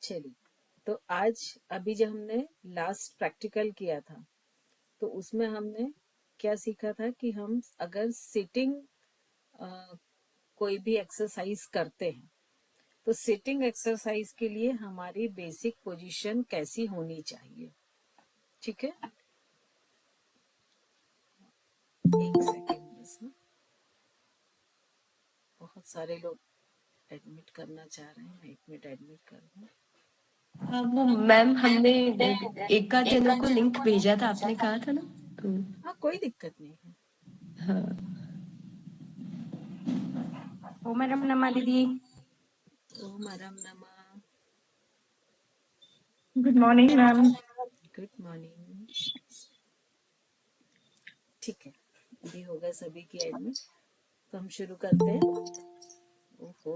चलिए, तो आज अभी जब हमने लास्ट प्रैक्टिकल किया था तो उसमें हमने क्या सीखा था कि हम अगर सिटिंग कोई भी एक्सरसाइज करते हैं तो सिटिंग एक्सरसाइज के लिए हमारी बेसिक पोजीशन कैसी होनी चाहिए। ठीक है, एक सेकेंड बस ना, बहुत सारे लोग एडमिट करना चाह रहे हैं, मैं 1 मिनट एडमिट कर दूं। हाँ वो मैम हमने एक जन को लिंक भेजा था, आपने कहा था ना, तो हाँ कोई दिक्कत नहीं है। हाँ ओ मैडम नमा दीदी, ओम मैडम नमा, good morning ma'am. Good morning. ठीक है, अभी होगा सभी की एडमिट, तो हम शुरू करते हैं। ओहो,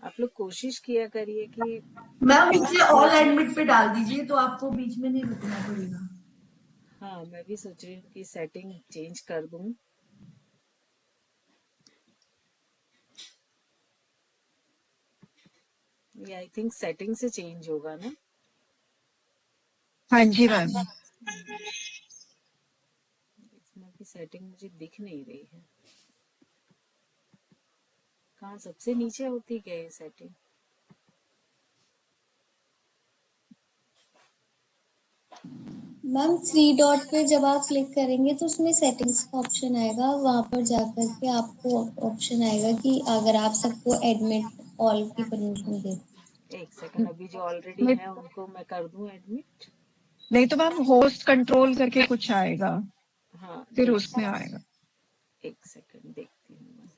आप लोग कोशिश किया करिए कि मैम इसे ऑल एडमिट पे डाल दीजिए तो आपको बीच में नहीं रुकना पड़ेगा। हाँ मैं भी सोच रही हूँ कि सेटिंग चेंज कर दूं। ये आई थिंक सेटिंग से चेंज होगा ना। हाँ जी मैम। इसमें भी सेटिंग मुझे दिख नहीं रही है, कहाँ सबसे नीचे होती क्या ये सेटिंग? मैम 3 डॉट पे जब आप क्लिक करेंगे तो उसमें सेटिंग्स का ऑप्शन आएगा, वहां पर जाकर के आपको ऑप्शन आएगा कि अगर आप सबको एडमिट ऑल की परमिशन दे। एक सेकंड, अभी जो ऑलरेडी है उनको मैं कर दूं एडमिट। नहीं तो मैम होस्ट कंट्रोल करके कुछ आएगा, हाँ फिर उसमें आएगा। एक सेकंड देखती हूँ मैं।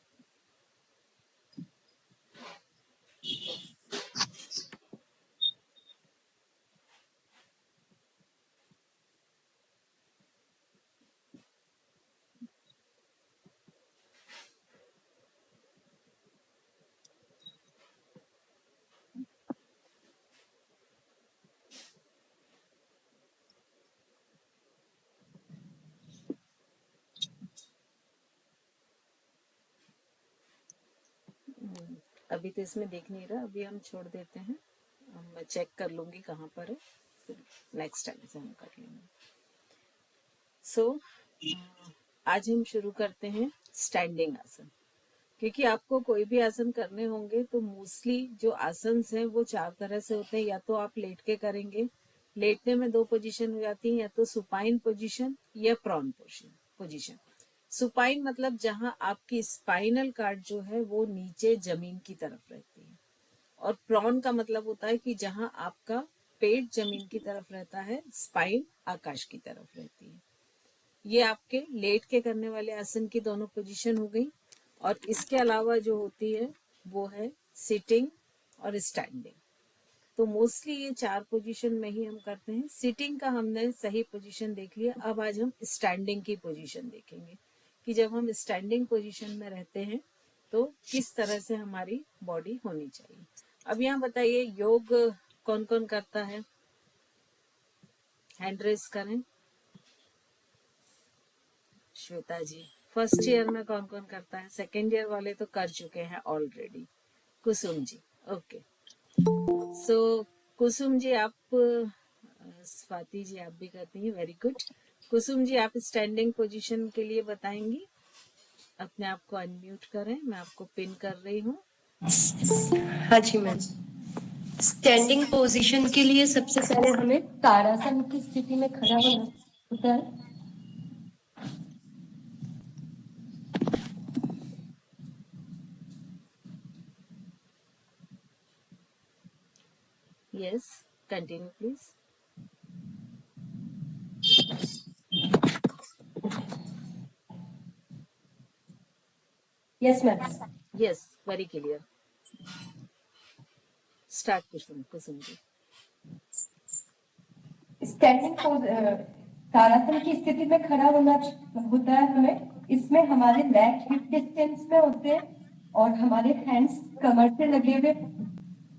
अभी तो इसमें देख नहीं रहा, अभी हम छोड़ देते हैं, मैं चेक कर लूंगी कहाँ पर है, फिर नेक्स्ट टाइम से हम कर लेंगे। सो आज हम शुरू करते हैं स्टैंडिंग आसन। क्योंकि आपको कोई भी आसन करने होंगे तो मोस्टली जो आसन हैं वो 4 तरह से होते हैं। या तो आप लेट के करेंगे, लेटने में 2 पोजीशन हो जाती हैं, या तो सुपाइन पोजीशन या प्रॉन पोजीशन। सुपाइन मतलब जहां आपकी स्पाइनल कार्ड जो है वो नीचे जमीन की तरफ रहती है, और प्रॉन का मतलब होता है कि जहां आपका पेट जमीन की तरफ रहता है, स्पाइन आकाश की तरफ रहती है। ये आपके लेट के करने वाले आसन की दोनों पोजीशन हो गई। और इसके अलावा जो होती है वो है सिटिंग और स्टैंडिंग। तो मोस्टली ये 4 पोजीशन में ही हम करते हैं। सिटिंग का हमने सही पोजीशन देख लिया, अब आज हम स्टैंडिंग की पोजीशन देखेंगे कि जब हम स्टैंडिंग पोजीशन में रहते हैं तो किस तरह से हमारी बॉडी होनी चाहिए। अब यहाँ बताइए, योग कौन कौन करता है? हैंड रेस करें। श्वेता जी, फर्स्ट ईयर में कौन कौन करता है? सेकेंड ईयर वाले तो कर चुके हैं ऑलरेडी। कुसुम जी, ओके। सो कुसुम जी आप, स्वाति जी आप भी करती हैं, वेरी गुड। कुसुम जी आप स्टैंडिंग पोजीशन के लिए बताएंगी? अपने आप को अनम्यूट करें, मैं आपको पिन कर रही हूँ। हाँ जी मैम। स्टैंडिंग पोजीशन के लिए सबसे पहले हमें ताड़ासन की स्थिति में खड़ा होना होता है। Yes, continue please. Yes ma'am. Yes, very clear. Start Kusum ji. Standing Tadasana की स्थिति में खड़ा होना होता है हमें। इसमें हमारे लेग हिप डिस्टेंस में होते हैं और हमारे हैंड्स कमर से लगे हुए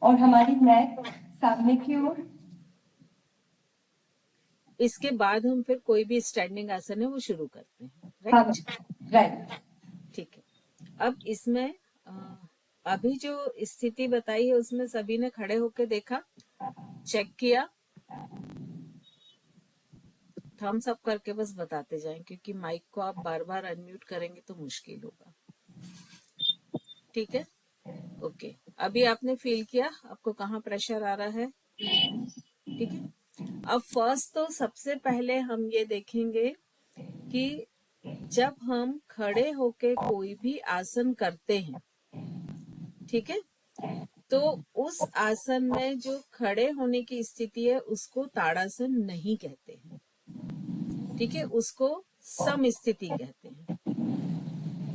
और हमारी नेक सामने की ओर। इसके बाद हम फिर कोई भी स्टैंडिंग आसन है वो शुरू करते हैं, हाँ राइट? राइट। ठीक है। अब इसमें अभी जो स्थिति बताई है उसमें सभी ने खड़े होके देखा, चेक किया, थम्स अप करके बस बताते जाएं, क्योंकि माइक को आप बार बार अनम्यूट करेंगे तो मुश्किल होगा। ठीक है, ओके। अभी आपने फील किया आपको कहाँ प्रेशर आ रहा है? ठीक है, अब फर्स्ट तो सबसे पहले हम ये देखेंगे कि जब हम खड़े होके कोई भी आसन करते हैं, ठीक है, तो उस आसन में जो खड़े होने की स्थिति है उसको ताड़ासन नहीं कहते हैं। ठीक है, उसको सम स्थिति कहते हैं।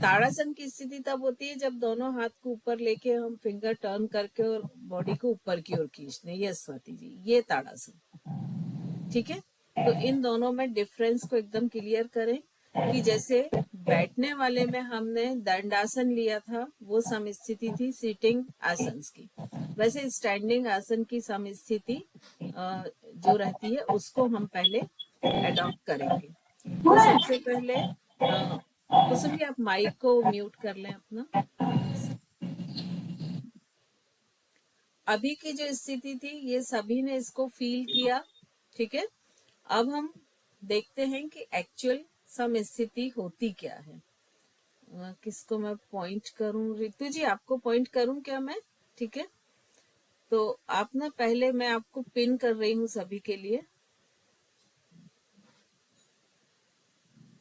ताड़ासन की स्थिति तब होती है जब दोनों हाथ को ऊपर लेके हम फिंगर टर्न करके और बॉडी को ऊपर की ओर खींचते हैं। यस स्वाति जी, ये ताड़ासन। ठीक है, तो इन दोनों में डिफरेंस को एकदम क्लियर करें कि जैसे बैठने वाले में हमने दंडासन लिया था, वो सम स्थिति थी सिटिंग आसन की, वैसे स्टैंडिंग आसन की सम स्थिति जो रहती है उसको हम पहले अडॉप्ट करेंगे। तो सबसे पहले कुसुम जी आप माइक को म्यूट कर लें अपना। अभी की जो स्थिति थी ये सभी ने इसको फील किया। ठीक है, अब हम देखते हैं कि एक्चुअल सम स्थिति होती क्या है। किसको मैं पॉइंट करूं? रितु जी आपको पॉइंट करूं क्या मैं? ठीक है, तो आप ना पहले, मैं आपको पिन कर रही हूं सभी के लिए।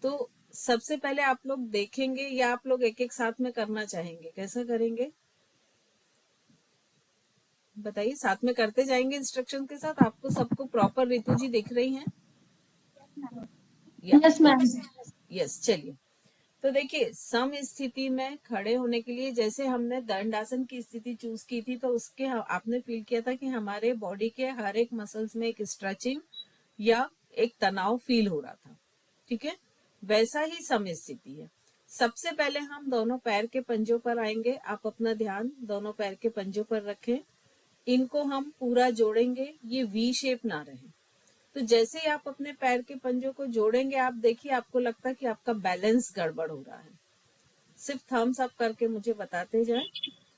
तो सबसे पहले आप लोग देखेंगे या आप लोग एक एक साथ में करना चाहेंगे? कैसा करेंगे बताइए, साथ में करते जाएंगे इंस्ट्रक्शन के साथ। आपको सबको प्रॉपर रितु जी दिख रही हैं? Yes ma'am. यस, चलिए। तो देखिए, सम स्थिति में खड़े होने के लिए जैसे हमने दंडासन की स्थिति चूज की थी, तो उसके आपने फील किया था कि हमारे बॉडी के हर एक मसल्स में एक स्ट्रेचिंग या एक तनाव फील हो रहा था। ठीक है, वैसा ही सम स्थिति है। सबसे पहले हम दोनों पैर के पंजों पर आएंगे। आप अपना ध्यान दोनों पैर के पंजों पर रखें। इनको हम पूरा जोड़ेंगे, ये वी शेप ना रहे। तो जैसे ही आप अपने पैर के पंजों को जोड़ेंगे, आप देखिए आपको लगता है कि आपका बैलेंस गड़बड़ हो रहा है। सिर्फ थम्स अप करके मुझे बताते जाए,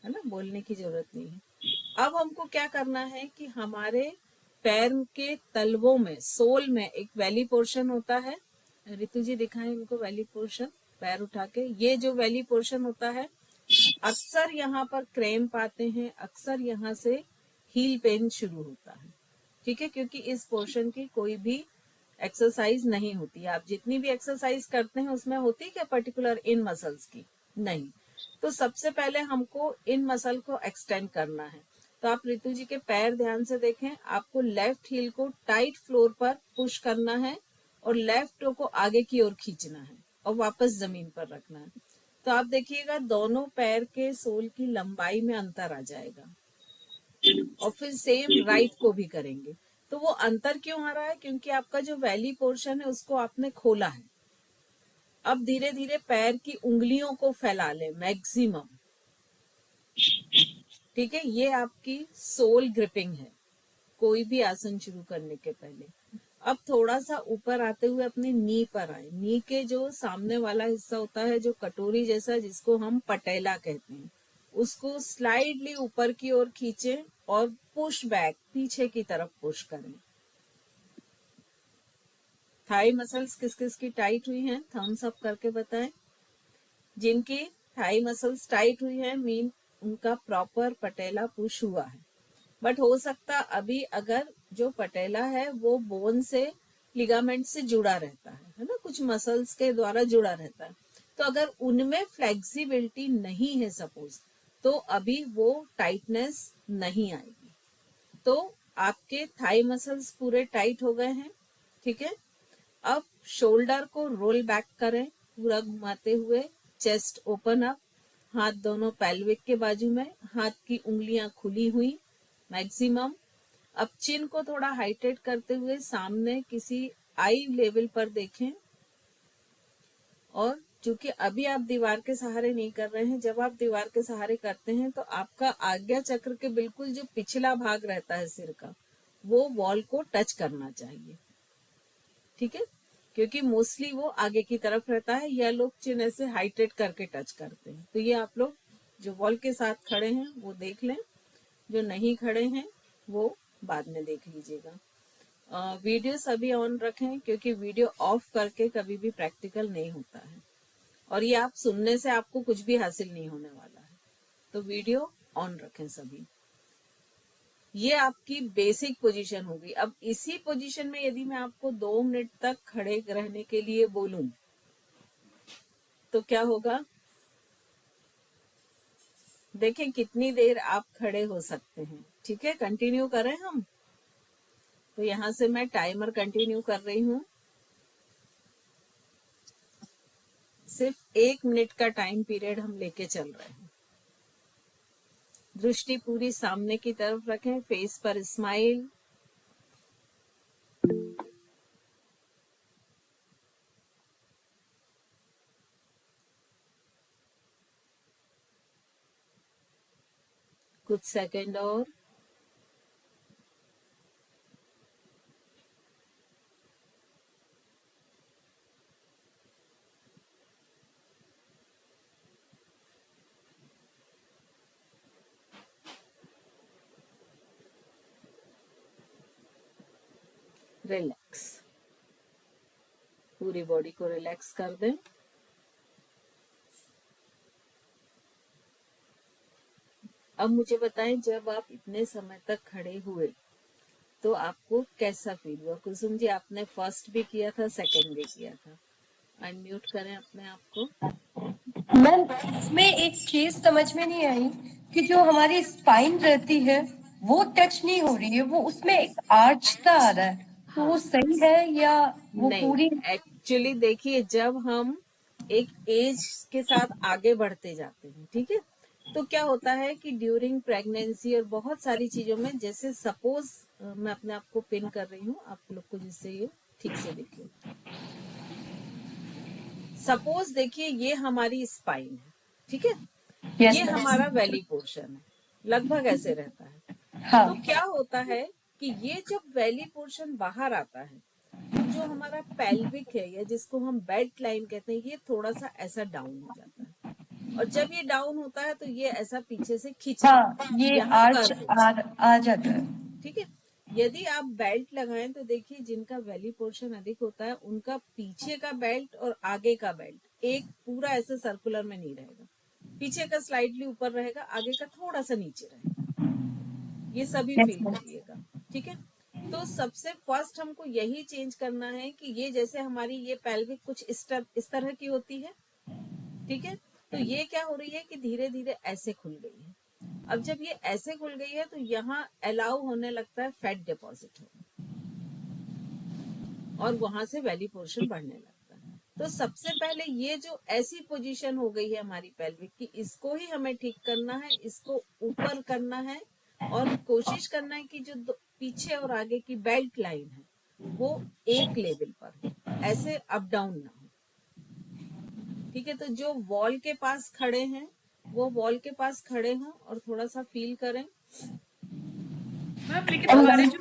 है ना, बोलने की जरूरत नहीं है। अब हमको क्या करना है कि हमारे पैर के तलवों में, सोल में एक वैली पोर्शन होता है। रितु जी दिखाएं इनको वैली पोर्शन, पैर उठा के। ये जो वैली पोर्शन होता है, अक्सर यहाँ पर क्रैम्प आते हैं, अक्सर यहाँ से हील पेन शुरू होता है। ठीक है, क्योंकि इस पोर्शन की कोई भी एक्सरसाइज नहीं होती। आप जितनी भी एक्सरसाइज करते हैं उसमें होती है क्या पर्टिकुलर इन मसल्स की? नहीं। तो सबसे पहले हमको इन मसल को एक्सटेंड करना है। तो आप रितु जी के पैर ध्यान से देखें। आपको लेफ्ट हील को टाइट फ्लोर पर पुश करना है और लेफ्ट टो को आगे की ओर खींचना है और वापस जमीन पर रखना है। तो आप देखिएगा दोनों पैर के सोल की लंबाई में अंतर आ जाएगा। और फिर सेम राइट को भी करेंगे। तो वो अंतर क्यों आ रहा है? क्योंकि आपका जो वैली पोर्शन है उसको आपने खोला है। अब धीरे धीरे पैर की उंगलियों को फैला ले मैक्सिमम। ठीक है, ये आपकी सोल ग्रिपिंग है कोई भी आसन शुरू करने के पहले। अब थोड़ा सा ऊपर आते हुए अपने नी पर आए। नी के जो सामने वाला हिस्सा होता है जो कटोरी जैसा, जिसको हम पटेला कहते हैं, उसको स्लाइडली ऊपर की ओर खींचे और पुश बैक, पीछे की तरफ पुश करें। थाई मसल्स किस किस की टाइट हुई हैं? थम्स अप करके बताएं। जिनकी थाई मसल्स टाइट हुई है मीन उनका प्रॉपर पटेला पुश हुआ है। बट हो सकता अभी अगर जो पटेला है वो बोन से, लिगामेंट से जुड़ा रहता है ना, कुछ मसल्स के द्वारा जुड़ा रहता है। तो अगर उनमें फ्लेक्सिबिलिटी नहीं है सपोज, तो अभी वो टाइटनेस नहीं आएगी। तो आपके थाई मसल्स पूरे टाइट हो गए हैं। ठीक है, अब शोल्डर को रोल बैक करें पूरा घुमाते हुए, चेस्ट ओपन अप, हाथ दोनों पेल्विक के बाजू में, हाथ की उंगलियां खुली हुई मैक्सिमम। अब चिन को थोड़ा हाइटेड करते हुए सामने किसी आई लेवल पर देखें। और चूंकि अभी आप दीवार के सहारे नहीं कर रहे हैं, जब आप दीवार के सहारे करते हैं तो आपका आज्ञा चक्र के बिल्कुल जो पिछला भाग रहता है सिर का, वो वॉल को टच करना चाहिए। ठीक है, क्योंकि मोस्टली वो आगे की तरफ रहता है या लोग चिन ऐसे हाइटेड करके टच करते हैं। तो ये आप लोग जो वॉल के साथ खड़े हैं वो देख लें, जो नहीं खड़े हैं वो बाद में देख लीजिएगा। वीडियो सभी ऑन रखें, क्योंकि वीडियो ऑफ करके कभी भी प्रैक्टिकल नहीं होता है, और ये आप सुनने से आपको कुछ भी हासिल नहीं होने वाला है। तो वीडियो ऑन रखें सभी। ये आपकी बेसिक पोजीशन होगी। अब इसी पोजीशन में यदि मैं आपको 2 मिनट तक खड़े रहने के लिए बोलूं तो क्या होगा? देखें कितनी देर आप खड़े हो सकते हैं। ठीक है, कंटिन्यू करें हम। तो यहां से मैं टाइमर कंटिन्यू कर रही हूँ। सिर्फ 1 मिनट का टाइम पीरियड हम लेके चल रहे हैं। दृष्टि पूरी सामने की तरफ रखें, फेस पर स्माइल। कुछ सेकंड और। रिलैक्स, पूरी बॉडी को रिलैक्स कर दें। अब मुझे बताएं, जब आप इतने समय तक खड़े हुए तो आपको कैसा फील हुआ? कुसुम जी, आपने फर्स्ट भी किया था, सेकंड भी किया था। अनम्यूट करें अपने आप को। मैम, इसमें एक चीज समझ में नहीं आई कि जो हमारी स्पाइन रहती है वो टच नहीं हो रही है, वो उसमें एक आर्च सा आ रहा है, तो वो सही है या वो नहीं, पूरी? एक्चुअली देखिए, जब हम एक एज के साथ आगे बढ़ते जाते हैं, ठीक है, तो क्या होता है कि ड्यूरिंग प्रेगनेंसी और बहुत सारी चीजों में, जैसे सपोज मैं अपने आप को पिन कर रही हूँ आप लोग को, जिससे ये ठीक से देखिए। सपोज देखिए, ये हमारी स्पाइन है, ठीक है, यस ये हमारा वैली पोर्शन है, लगभग ऐसे रहता है। हाँ तो क्या होता है कि ये जब वैली पोर्शन बाहर आता है तो जो हमारा पेल्विक है, या जिसको हम बेल्ट लाइन कहते हैं, ये थोड़ा सा ऐसा डाउन हो जाता है, और जब ये डाउन होता है तो ये ऐसा पीछे से खींच हाँ, लेता है, ये यहाँ आर्च कर्व हो। आ जाता है। ठीक है, यदि आप बेल्ट लगाएं तो देखिए, जिनका वैली पोर्शन अधिक होता है उनका पीछे का बेल्ट और आगे का बेल्ट एक पूरा ऐसे सर्कुलर में नहीं रहेगा, पीछे का स्लाइडली ऊपर रहेगा, आगे का थोड़ा सा नीचे रहेगा। ये सभी यस फील करिएगा। ठीक है, तो सबसे फर्स्ट हमको यही चेंज करना है कि ये जैसे हमारी ये पेल्विक कुछ इस तरह की होती है, ठीक है, तो ये क्या हो रही है कि धीरे धीरे ऐसे खुल गई है। अब जब ये ऐसे खुल गई है तो यहाँ अलाउ होने लगता है फैट डिपॉजिट होना, और वहां से वैली पोर्शन बढ़ने लगता है। तो सबसे पहले ये जो ऐसी पोजीशन हो गई है हमारी पेल्विक की, इसको ही हमें ठीक करना है, इसको ऊपर करना है, और कोशिश करना है कि जो पीछे और आगे की बेल्ट लाइन है वो एक लेवल पर हो, ऐसे अप डाउन ना हो। ठीक है, तो जो वॉल के पास खड़े हैं वो वॉल के पास खड़े हों और थोड़ा सा फील करें। मैम, लेकिन हमारे जो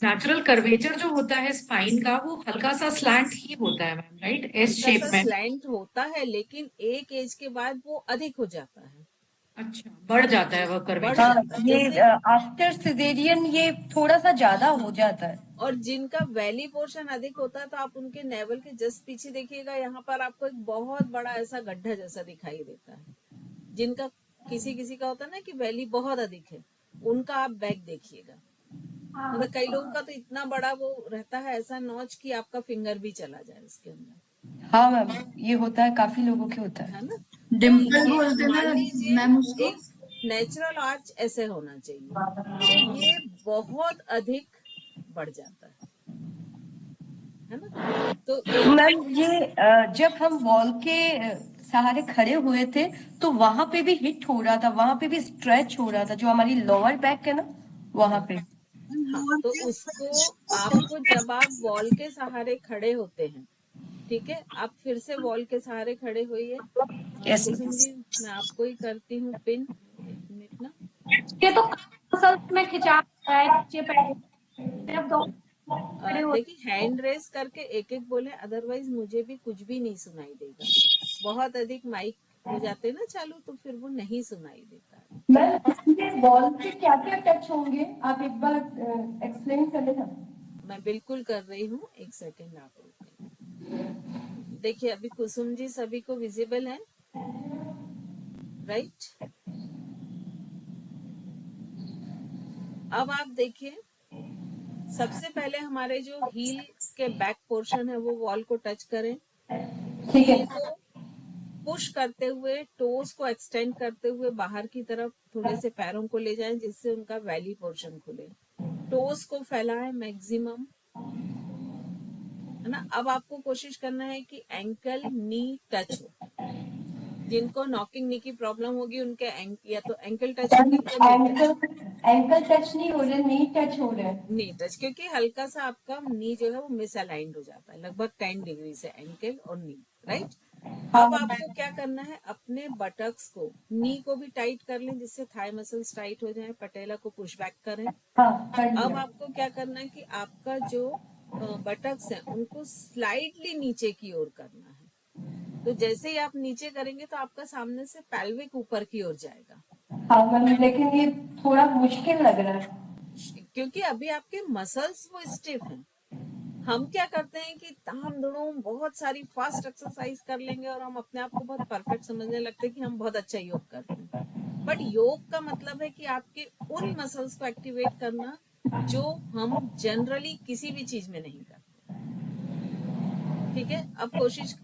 नेचुरल कर्वेचर जो होता है स्पाइन का, वो हल्का सा स्लैंट ही होता है मैम, राइट? एस हल्का शेप सा में। स्लैंट होता है, लेकिन एक एज के बाद वो अधिक हो जाता है, अच्छा, बढ़ जाता है वो बढ़ कर्वेचर। हाँ, जाता है। ये जैसे, आफ्टर सिजेरियन ये थोड़ा सा ज्यादा हो जाता है। और जिनका वैली पोर्शन अधिक होता है तो आप उनके नेवल के जस्ट पीछे देखिएगा, यहाँ पर आपको एक बहुत बड़ा ऐसा गड्ढा जैसा दिखाई देता है। जिनका किसी किसी का होता है ना कि वैली बहुत अधिक है, उनका आप बैक देखिएगा, मतलब कई लोगों का तो इतना बड़ा वो रहता है, ऐसा नॉच कि आपका फिंगर भी चला जाए उसके अंदर। हाँ मैम, ये होता है, काफी लोगों के होता है। है ना, तो डिम्पल ये बोलते मान ना लीजिए मैम उसको। एक नेचुरल आर्च ऐसे होना चाहिए, तो ये बहुत अधिक बढ़ जाता है ना। तो एक मैम, ये जब हम वॉल के सहारे खड़े हुए थे तो वहां पे भी हिट हो रहा था, वहां पे भी स्ट्रेच हो रहा था, जो हमारी लोअर बैक है ना, वहां पे। हाँ, तो उसको आपको जब आप वॉल के सहारे खड़े होते हैं, ठीक है, आप फिर से वॉल के सहारे खड़े होइए। यस कुसुम जी, मैं आपको ही करती हूँ पिन, 1 मिनट ना। ये तो असल में खिंचा है नीचे पैर जब दो खड़े होते देखिए, हैंड रेस करके एक एक बोले, अदरवाइज मुझे भी कुछ भी नहीं सुनाई देगा। बहुत अधिक माइक हो जाते हैं ना चालू, तो फिर वो नहीं सुनाई देता है। मैम इसमें वॉल से क्या क्या टच होंगे, आप एक बार एक्सप्लेन करें ना। मैं बिल्कुल कर रही हूँ, एक सेकेंड आप रुकें। देखिए अभी कुसुम जी सभी को विजिबल है, राइट? अब आप देखिए, सबसे पहले हमारे जो हील के बैक पोर्शन है वो वॉल को टच करें। ठीक है। हील को पुश करते हुए, टोस को एक्सटेंड करते हुए बाहर की तरफ थोड़े से पैरों को ले जाएं, जिससे उनका वैली पोर्शन खुले। टोस को फैलाएं मैक्सिमम, है ना? अब आपको कोशिश करना है कि एंकल नी टच हो। जिनको नॉकिंग नी की प्रॉब्लम होगी उनके या तो एंकल टच होंगे या नी टच। एंकल टच नहीं हो रहे, नी टच हो रहे हैं। नी टच, क्योंकि हल्का सा आपका नी जो है वो मिसअलाइंड हो जाता है, लगभग 10 डिग्री से एंकल और नी, राइट? अब आपको क्या करना है, अपने बटक्स को, नी को भी टाइट कर लें जिससे थाई मसल्स टाइट हो जाएं, पटेला को पुश बैक करें। हाँ, कर अब लिया। आपको क्या करना है कि आपका जो बटक्स है उनको स्लाइडली नीचे की ओर करना है। तो जैसे ही आप नीचे करेंगे तो आपका सामने से पैल्विक ऊपर की ओर जाएगा। हाँ मैम, लेकिन ये थोड़ा मुश्किल लग रहा है क्योंकि अभी आपके मसल्स वो स्टिफ हैं। हम क्या करते हैं कि ताम दुड़ूम बहुत सारी फास्ट एक्सरसाइज कर लेंगे और हम अपने आप को बहुत परफेक्ट समझने लगते हैं कि हम बहुत अच्छा योग करते हैं। बट योग का मतलब है कि आपके उन मसल्स को एक्टिवेट करना जो हम जनरली किसी भी चीज में नहीं करते। ठीक है, अब कोशिश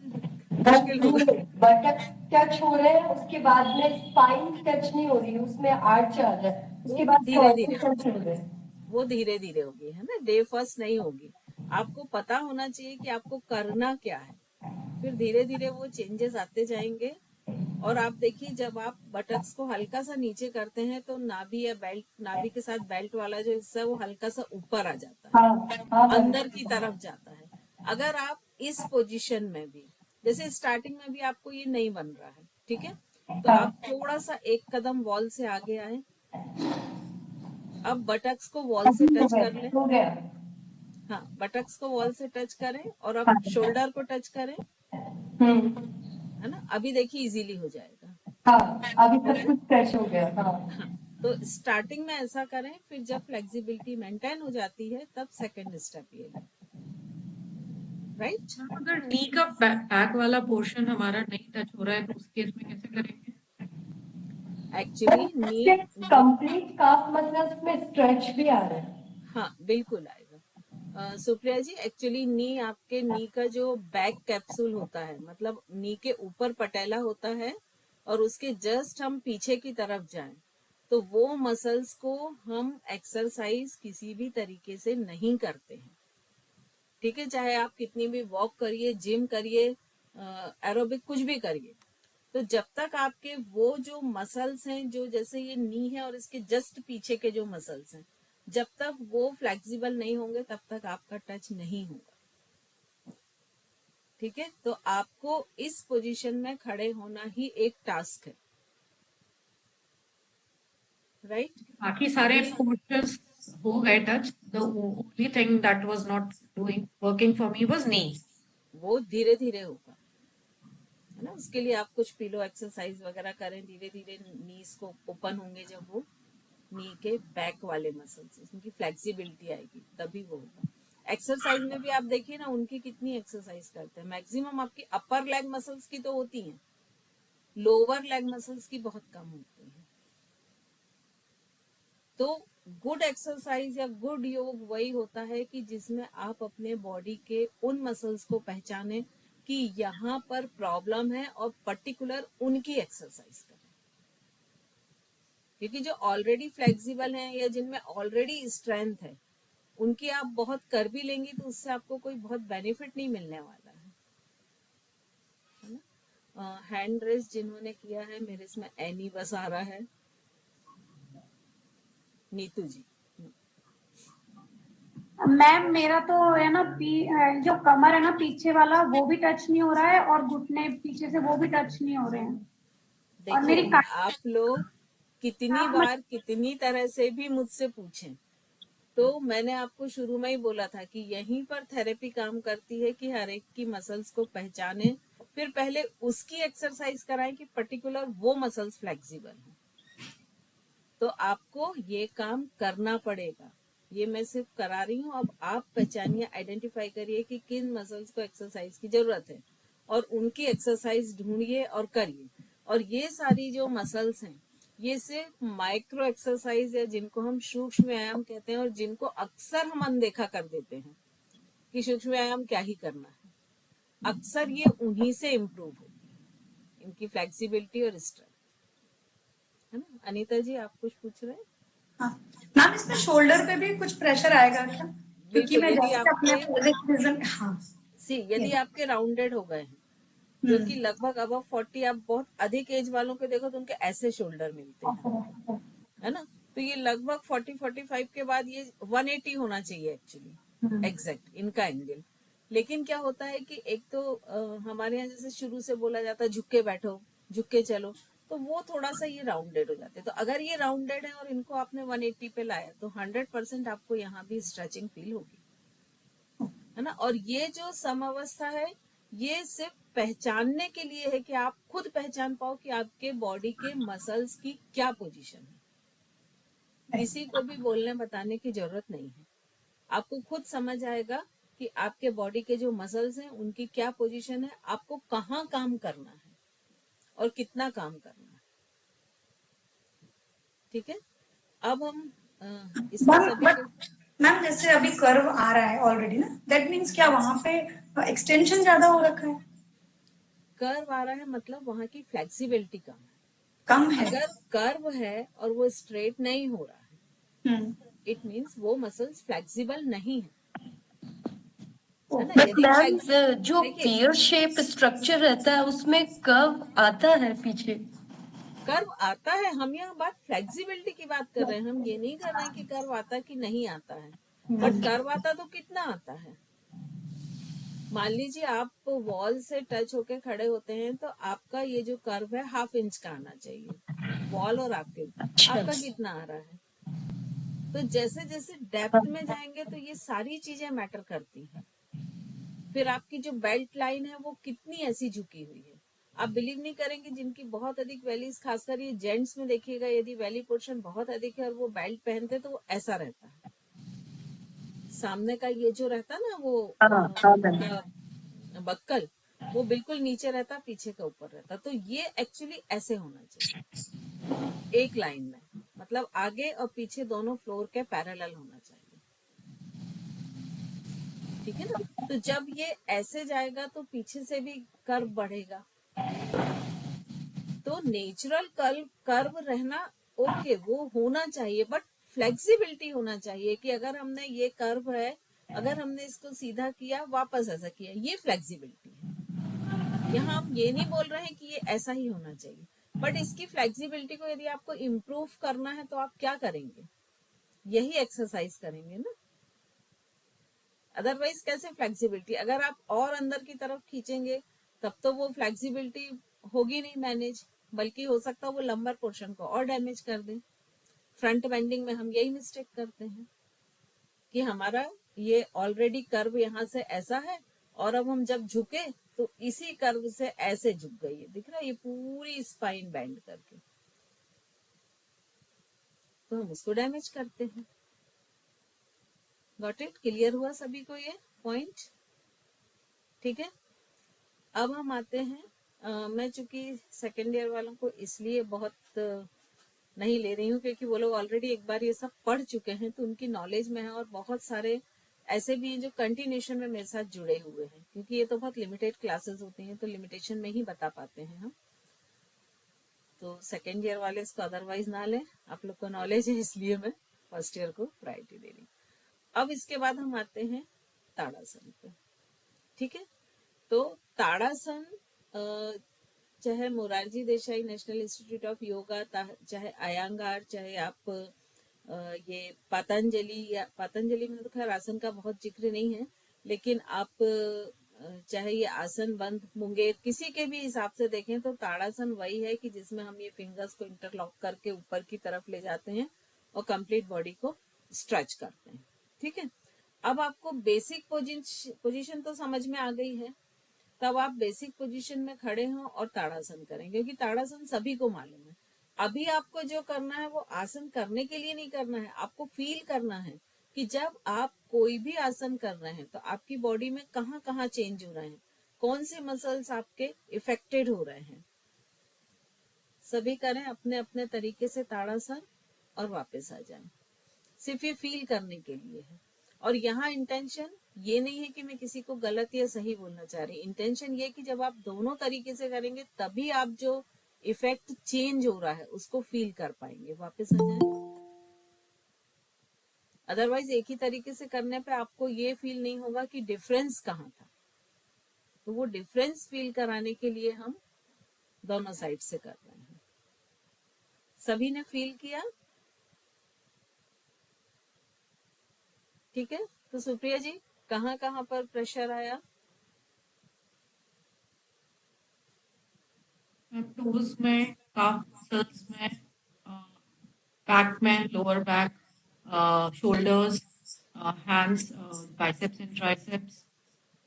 मुश्किल होगा। बटक टच हो रहे हैं, उसके बाद में स्पाइन टच नहीं हो रही है, उसमें आर्च आ रहा है, उसके वो बाद धीरे धीरे टच हो रहे हैं। वो धीरे धीरे होगी, है ना? डे फर्स्ट नहीं होगी। आपको पता होना चाहिए कि आपको करना क्या है, फिर धीरे धीरे वो चेंजेस आते जाएंगे। और आप देखिए, जब आप बटक्स को हल्का सा नीचे करते हैं तो नाभि या बेल्ट, नाभि के साथ बेल्ट वाला जो हिस्सा है वो हल्का सा ऊपर आ जाता है, हाँ हाँ अंदर की तरफ जाता है। अगर आप इस पोजीशन में भी, जैसे स्टार्टिंग में भी आपको ये नहीं बन रहा है, ठीक है, तो आप थोड़ा सा एक कदम वॉल से आगे आए। अब बटक्स को वॉल से टच कर लें। हो गया। हाँ, बटक्स को वॉल से टच करें और अब हाँ। शोल्डर को टच करें, हम्म। है ना? अभी देखिए इजीली हो जाएगा। हाँ, अभी हो सब रहा है? कुछ टच हो गया। हाँ हाँ, तो स्टार्टिंग में ऐसा करें, फिर जब फ्लेक्सिबिलिटी मेंटेन हो जाती है तब सेकंड स्टेप ये लें, राइट? अगर नी का बैक वाला पोर्शन हमारा नहीं टच हो रहा है तो उस केस में कैसे करेंगे? एक्चुअली नी, कंप्लीट काफ मसल्स में स्ट्रेच भी आ रहा है। हाँ बिल्कुल आएगा। सुप्रिया जी, एक्चुअली नी, आपके नी का जो बैक कैप्सूल होता है, मतलब नी के ऊपर पटेला होता है और उसके जस्ट हम पीछे की तरफ जाएं तो वो मसल्स को हम एक्सरसाइज किसी भी तरीके से नहीं करते हैं। ठीक है, चाहे आप कितनी भी वॉक करिए, जिम करिए, एरोबिक कुछ भी करिए, तो जब तक आपके वो जो मसल्स हैं, जो जैसे ये नी है और इसके जस्ट पीछे के जो मसल्स हैं, जब तक वो फ्लेक्सिबल नहीं होंगे तब तक आपका टच नहीं होगा। ठीक है, तो आपको इस पोजीशन में खड़े होना ही एक टास्क है, राइट? बाकी सारे पोर्शंस हो गए touch. The only thing that was not doing working for me was knee. वो धीरे धीरे होगा, है ना? उसके लिए आप कुछ पिलो एक्सरसाइज वगैरह करें, धीरे धीरे नीज को ओपन होंगे, जब वो नी के बैक वाले मसल्स, उनकी फ्लेक्सिबिलिटी आएगी तभी वो होगा। एक्सरसाइज में भी आप देखिए ना, उनकी कितनी एक्सरसाइज करते हैं, मैक्सिमम आपकी अपर लेग मसल्स की तो होती हैं, लोअर लेग मसल्स की बहुत कम होती है। तो गुड एक्सरसाइज या गुड योग वही होता है कि जिसमें आप अपने बॉडी के उन मसल्स को पहचाने कि यहाँ पर प्रॉब्लम है और पर्टिकुलर उनकी एक्सरसाइज करें। क्योंकि जो ऑलरेडी फ्लेक्सिबल हैं या जिनमें ऑलरेडी स्ट्रेंथ है, उनकी आप बहुत कर भी लेंगी तो उससे आपको कोई बहुत बेनिफिट नहीं मिलने वाला है ना? हैंड रेस जिन्होंने किया है, मेरे इसमें एनी बस आ रहा है, नीतू जी। मैम मेरा तो है ना, जो कमर है ना पीछे वाला वो भी टच नहीं हो रहा है, और घुटने पीछे से वो भी टच नहीं हो रहे हैं। और मेरी देखिए, आप लोग कितनी बार कितनी तरह से भी मुझसे पूछें, तो मैंने आपको शुरू में ही बोला था कि यहीं पर थेरेपी काम करती है कि हर एक की मसल्स को पहचाने, फिर पहले उसकी एक्सरसाइज कराएं कि पर्टिकुलर वो मसल्स फ्लेक्सिबल हो। तो आपको ये काम करना पड़ेगा। ये मैं सिर्फ करा रही हूँ, अब आप पहचानिए, आइडेंटिफाई करिए कि किन मसल्स को एक्सरसाइज की जरूरत है और उनकी एक्सरसाइज ढूंढिए और करिए। और ये सारी जो मसल्स हैं ये सिर्फ माइक्रो एक्सरसाइज है, जिनको हम सूक्ष्म व्यायाम कहते हैं और जिनको अक्सर हम अनदेखा कर देते हैं कि सूक्ष्म व्यायाम क्या ही करना है। अक्सर ये उन्हीं से इम्प्रूव होती है, इनकी फ्लेक्सिबिलिटी और स्ट्रेंथ, है ना। अनीता जी आप कुछ पूछ रहे हैं? हाँ मैम, इसमें शोल्डर पे भी कुछ प्रेशर आएगा क्या? क्योंकि बिल्कुल। मैं यदि जैसे अपने आपके प्रेजेंटेशन, हाँ यदि आपके राउंडेड हो गए हैं जो कि लगभग अब 40, आप बहुत अधिक एज वालों के देखो तो उनके ऐसे शोल्डर मिलते हैं, है ना। तो ये लगभग 40-45 के बाद ये 180 होना चाहिए एक्चुअली एग्जैक्ट इनका एंगल। लेकिन क्या होता है कि एक तो हमारे यहाँ जैसे शुरू से बोला जाता है झुक के बैठो, झुक के चलो, तो वो थोड़ा सा ये राउंडेड हो जाते हैं। तो अगर ये राउंडेड है और इनको आपने 180 पे लाया तो 100% आपको यहाँ भी स्ट्रेचिंग फील होगी, है ना। और ये जो समावस्था है ये सिर्फ पहचानने के लिए है कि आप खुद पहचान पाओ कि आपके बॉडी के मसल्स की क्या पोजीशन है। किसी को भी बोलने बताने की जरूरत नहीं है, आपको खुद समझ आएगा कि आपके बॉडी के जो मसल्स हैं उनकी क्या पोजीशन है, आपको कहाँ काम करना है और कितना काम करना है। ठीक है, अब हम इसमें मैम सभी बट को मैम जैसे अभी कर्व आ रहा है ऑलरेडी ना, दैट मीन्स क्या वहां पे एक्सटेंशन ज्यादा हो रखा है? कर्व आ रहा है मतलब वहां की फ्लेक्सिबिलिटी कम है। कम है? अगर कर्व है और वो स्ट्रेट नहीं हो रहा है हम्म। इट मीन्स वो मसल्स फ्लेक्सिबल नहीं है, है ना। बट यदि मैम फ्लेक्स जो देखिए पेयर शेप स्ट्रक्चर रहता है उसमें कर्व आता है पीछे। कर्व आता है, हम यहाँ बात फ्लेक्सिबिलिटी की बात कर रहे हैं, हम ये नहीं कर रहे हैं कि कर्व आता कि नहीं आता है। बट कर्व आता तो कितना आता है। मान लीजिए आप वॉल से टच होके खड़े होते हैं तो आपका ये जो कर्व है 1/2 इंच का आना चाहिए, वॉल और आपके आपका कितना आ रहा है। तो जैसे जैसे डेप्थ में जाएंगे तो ये सारी चीजें मैटर करती हैं। फिर आपकी जो बेल्ट लाइन है वो कितनी ऐसी झुकी हुई है। आप बिलीव नहीं करेंगे, जिनकी बहुत अधिक वैलीज, खासकर ये जेंट्स में देखिएगा, यदि वैली पोर्शन बहुत अधिक है और वो बेल्ट पहनते तो वो ऐसा रहता है। सामने का ये जो रहता ना वो उनका बक्कल वो बिल्कुल नीचे रहता, पीछे का ऊपर रहता। तो ये एक्चुअली ऐसे होना चाहिए एक लाइन में, मतलब आगे और पीछे दोनों फ्लोर के पैरेलल होना चाहिए। ठीक है ना। तो जब ये ऐसे जाएगा तो पीछे से भी कर्व बढ़ेगा। तो नेचुरल कर्व रहना ओके, वो होना चाहिए, बट फ्लेक्सिबिलिटी होना चाहिए कि अगर हमने ये कर्व है, अगर हमने इसको सीधा किया वापस ऐसा किया, ये फ्लेक्सिबिलिटी है। यहाँ हम ये नहीं बोल रहे हैं कि ये ऐसा ही होना चाहिए, बट इसकी फ्लेक्सिबिलिटी को यदि आपको इम्प्रूव करना है तो आप क्या करेंगे, यही एक्सरसाइज करेंगे ना। अदरवाइज कैसे फ्लेक्सिबिलिटी, अगर आप और अंदर की तरफ खींचेंगे तब तो वो फ्लेक्सिबिलिटी होगी नहीं मैनेज, बल्कि हो सकता है वो लंबर पोर्शन को और डैमेज कर दे। फ्रंट बेंडिंग में हम यही मिस्टेक करते हैं कि हमारा ये ऑलरेडी कर्व यहाँ से ऐसा है और अब हम जब झुके तो इसी कर्व से ऐसे झुक गई है, दिख रहा है ये पूरी स्पाइन बैंड करके, तो हम उसको डैमेज करते हैं। Got it? क्लियर हुआ सभी को ये पॉइंट? ठीक है, अब हम आते हैं मैं चूंकि सेकेंड ईयर वालों को इसलिए बहुत नहीं ले रही हूँ क्योंकि वो लोग ऑलरेडी एक बार ये सब पढ़ चुके हैं तो उनकी नॉलेज में है, और बहुत सारे ऐसे भी हैं जो कंटिन्यूशन में मेरे साथ जुड़े हुए हैं, क्योंकि ये तो बहुत लिमिटेड क्लासेस होती हैं तो लिमिटेशन में ही बता पाते हैं हम। तो सेकेंड ईयर वाले इसको अदरवाइज ना लें, आप लोग को नॉलेज है इसलिए मैं फर्स्ट ईयर को प्रायोरिटी दे रही हूँ। अब इसके बाद हम आते हैं ताड़ासन पे। ठीक है, तो ताड़ासन चाहे Morarji Desai national institute of yoga, चाहे अयंगार, चाहे आप ये पतंजलि, या पतंजलि में तो खैर आसन का बहुत जिक्र नहीं है, लेकिन आप चाहे ये आसन बंद मुंगेर किसी के भी हिसाब से देखें तो ताड़ासन वही है कि जिसमें हम ये फिंगर्स को इंटरलॉक करके ऊपर की तरफ ले जाते हैं और कंप्लीट बॉडी को स्ट्रेच करते हैं। ठीक है, अब आपको बेसिक पोजीशन तो समझ में आ गई है। तब आप बेसिक पोजीशन में खड़े हों और ताड़ासन करें, क्योंकि ताड़ासन सभी को मालूम है। अभी आपको जो करना है वो आसन करने के लिए नहीं करना है, आपको फील करना है कि जब आप कोई भी आसन कर रहे हैं तो आपकी बॉडी में कहाँ कहाँ चेंज हो रहे हैं, कौन से मसल्स आपके इफेक्टेड हो रहे हैं। सभी करें अपने अपने तरीके से ताड़ासन और वापस आ जाएं। सिर्फ ये फील करने के लिए है। और यहाँ इंटेंशन ये नहीं है कि मैं किसी को गलत या सही बोलना चाह रही, इंटेंशन ये कि जब आप दोनों तरीके से करेंगे तभी आप जो इफेक्ट चेंज हो रहा है उसको फील कर पाएंगे। वापस आ जाए। अदरवाइज एक ही तरीके से करने पे आपको ये फील नहीं होगा कि डिफरेंस कहाँ था। तो वो डिफरेंस फील कराने के लिए हम दोनों साइड से कर रहे हैं। सभी ने फील किया? ठीक है। तो सुप्रिया जी, कहाँ कहाँ पर प्रेशर आया? टोज में, काफ मसल्स में, बैक में, lower back, shoulders, hands, biceps and triceps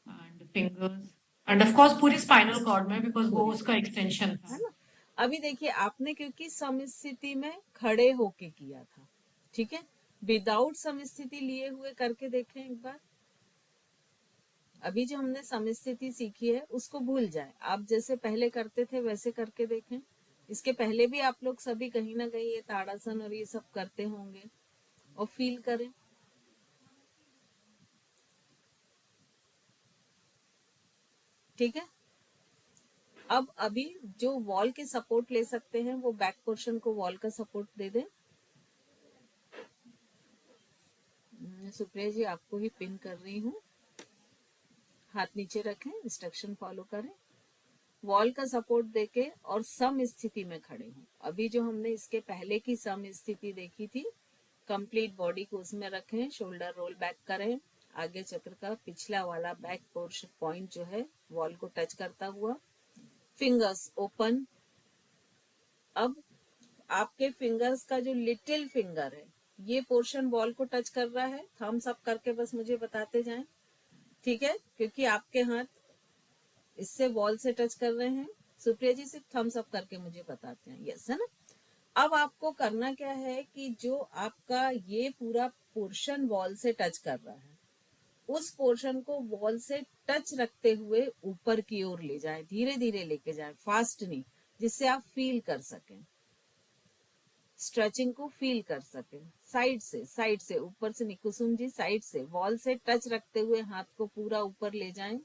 and fingers end of course पूरी स्पाइनल कॉर्ड में, बिकॉज वो उसका एक्सटेंशन था। है ना। अभी देखिए आपने क्योंकि समस्थिति में खड़े होके किया था, ठीक है। विदाउट समस्थिति लिए हुए करके देखें एक बार। अभी जो हमने समस्थिति सीखी है उसको भूल जाए, आप जैसे पहले करते थे वैसे करके देखें। इसके पहले भी आप लोग सभी कहीं ना कहीं ये ताड़ासन और ये सब करते होंगे और फील करें। ठीक है। अब अभी जो वॉल के सपोर्ट ले सकते हैं वो बैक पोर्शन को वॉल का सपोर्ट दे दें। सुप्रिया जी आपको ही पिन कर रही हूँ, हाथ नीचे रखें, इंस्ट्रक्शन फॉलो करें, वॉल का सपोर्ट देके और सम स्थिति में खड़े हों। अभी जो हमने इसके पहले की सम स्थिति देखी थी, कंप्लीट बॉडी को उसमें रखें, शोल्डर रोल बैक करें, आगे चक्र का पिछला वाला बैक पोर्शन पॉइंट जो है वॉल को टच करता हुआ, फिंगर्स ओपन। अब आपके फिंगर्स का जो लिटिल फिंगर है ये पोर्शन वॉल को टच कर रहा है, थम्स अप करके बस मुझे बताते जाएं। ठीक है, क्योंकि आपके हाथ इससे वॉल से टच कर रहे हैं। सुप्रिया जी सिर्फ थम्स अप करके मुझे बताते हैं, यस है ना। अब आपको करना क्या है कि जो आपका ये पूरा पोर्शन वॉल से टच कर रहा है उस पोर्शन को वॉल से टच रखते हुए ऊपर की ओर ले जाएं, धीरे धीरे लेके जाएं, फास्ट नहीं, जिससे आप फील कर सकें, स्ट्रेचिंग को फील कर सकें। साइड से ऊपर से नहीं, कुसुम जी साइड से वॉल से टच रखते हुए हाथ को पूरा ऊपर ले जाएं।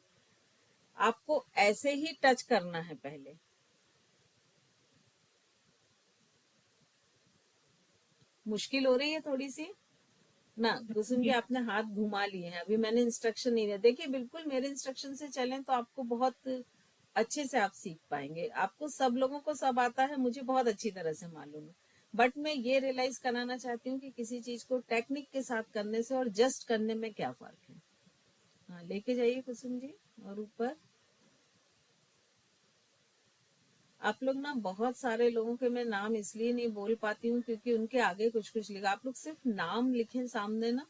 आपको ऐसे ही टच करना है पहले। मुश्किल हो रही है थोड़ी सी ना कुसुम जी, आपने हाथ घुमा लिए हैं, अभी मैंने इंस्ट्रक्शन नहीं दिया। देखिए बिल्कुल मेरे इंस्ट्रक्शन से चलें तो आपको बहुत अच्छे से आप सीख पाएंगे। आपको सब लोगों को सब आता है, मुझे बहुत अच्छी तरह से मालूम है, बट मैं ये रियलाइज कराना चाहती हूँ कि किसी चीज को टेक्निक के साथ करने से और जस्ट करने में क्या फर्क है। हाँ लेके जाइए कुसुम जी, और ऊपर। आप लोग ना बहुत सारे लोगों के मैं नाम इसलिए नहीं बोल पाती हूँ क्योंकि उनके आगे कुछ कुछ लिखा। आप लोग सिर्फ नाम लिखें सामने ना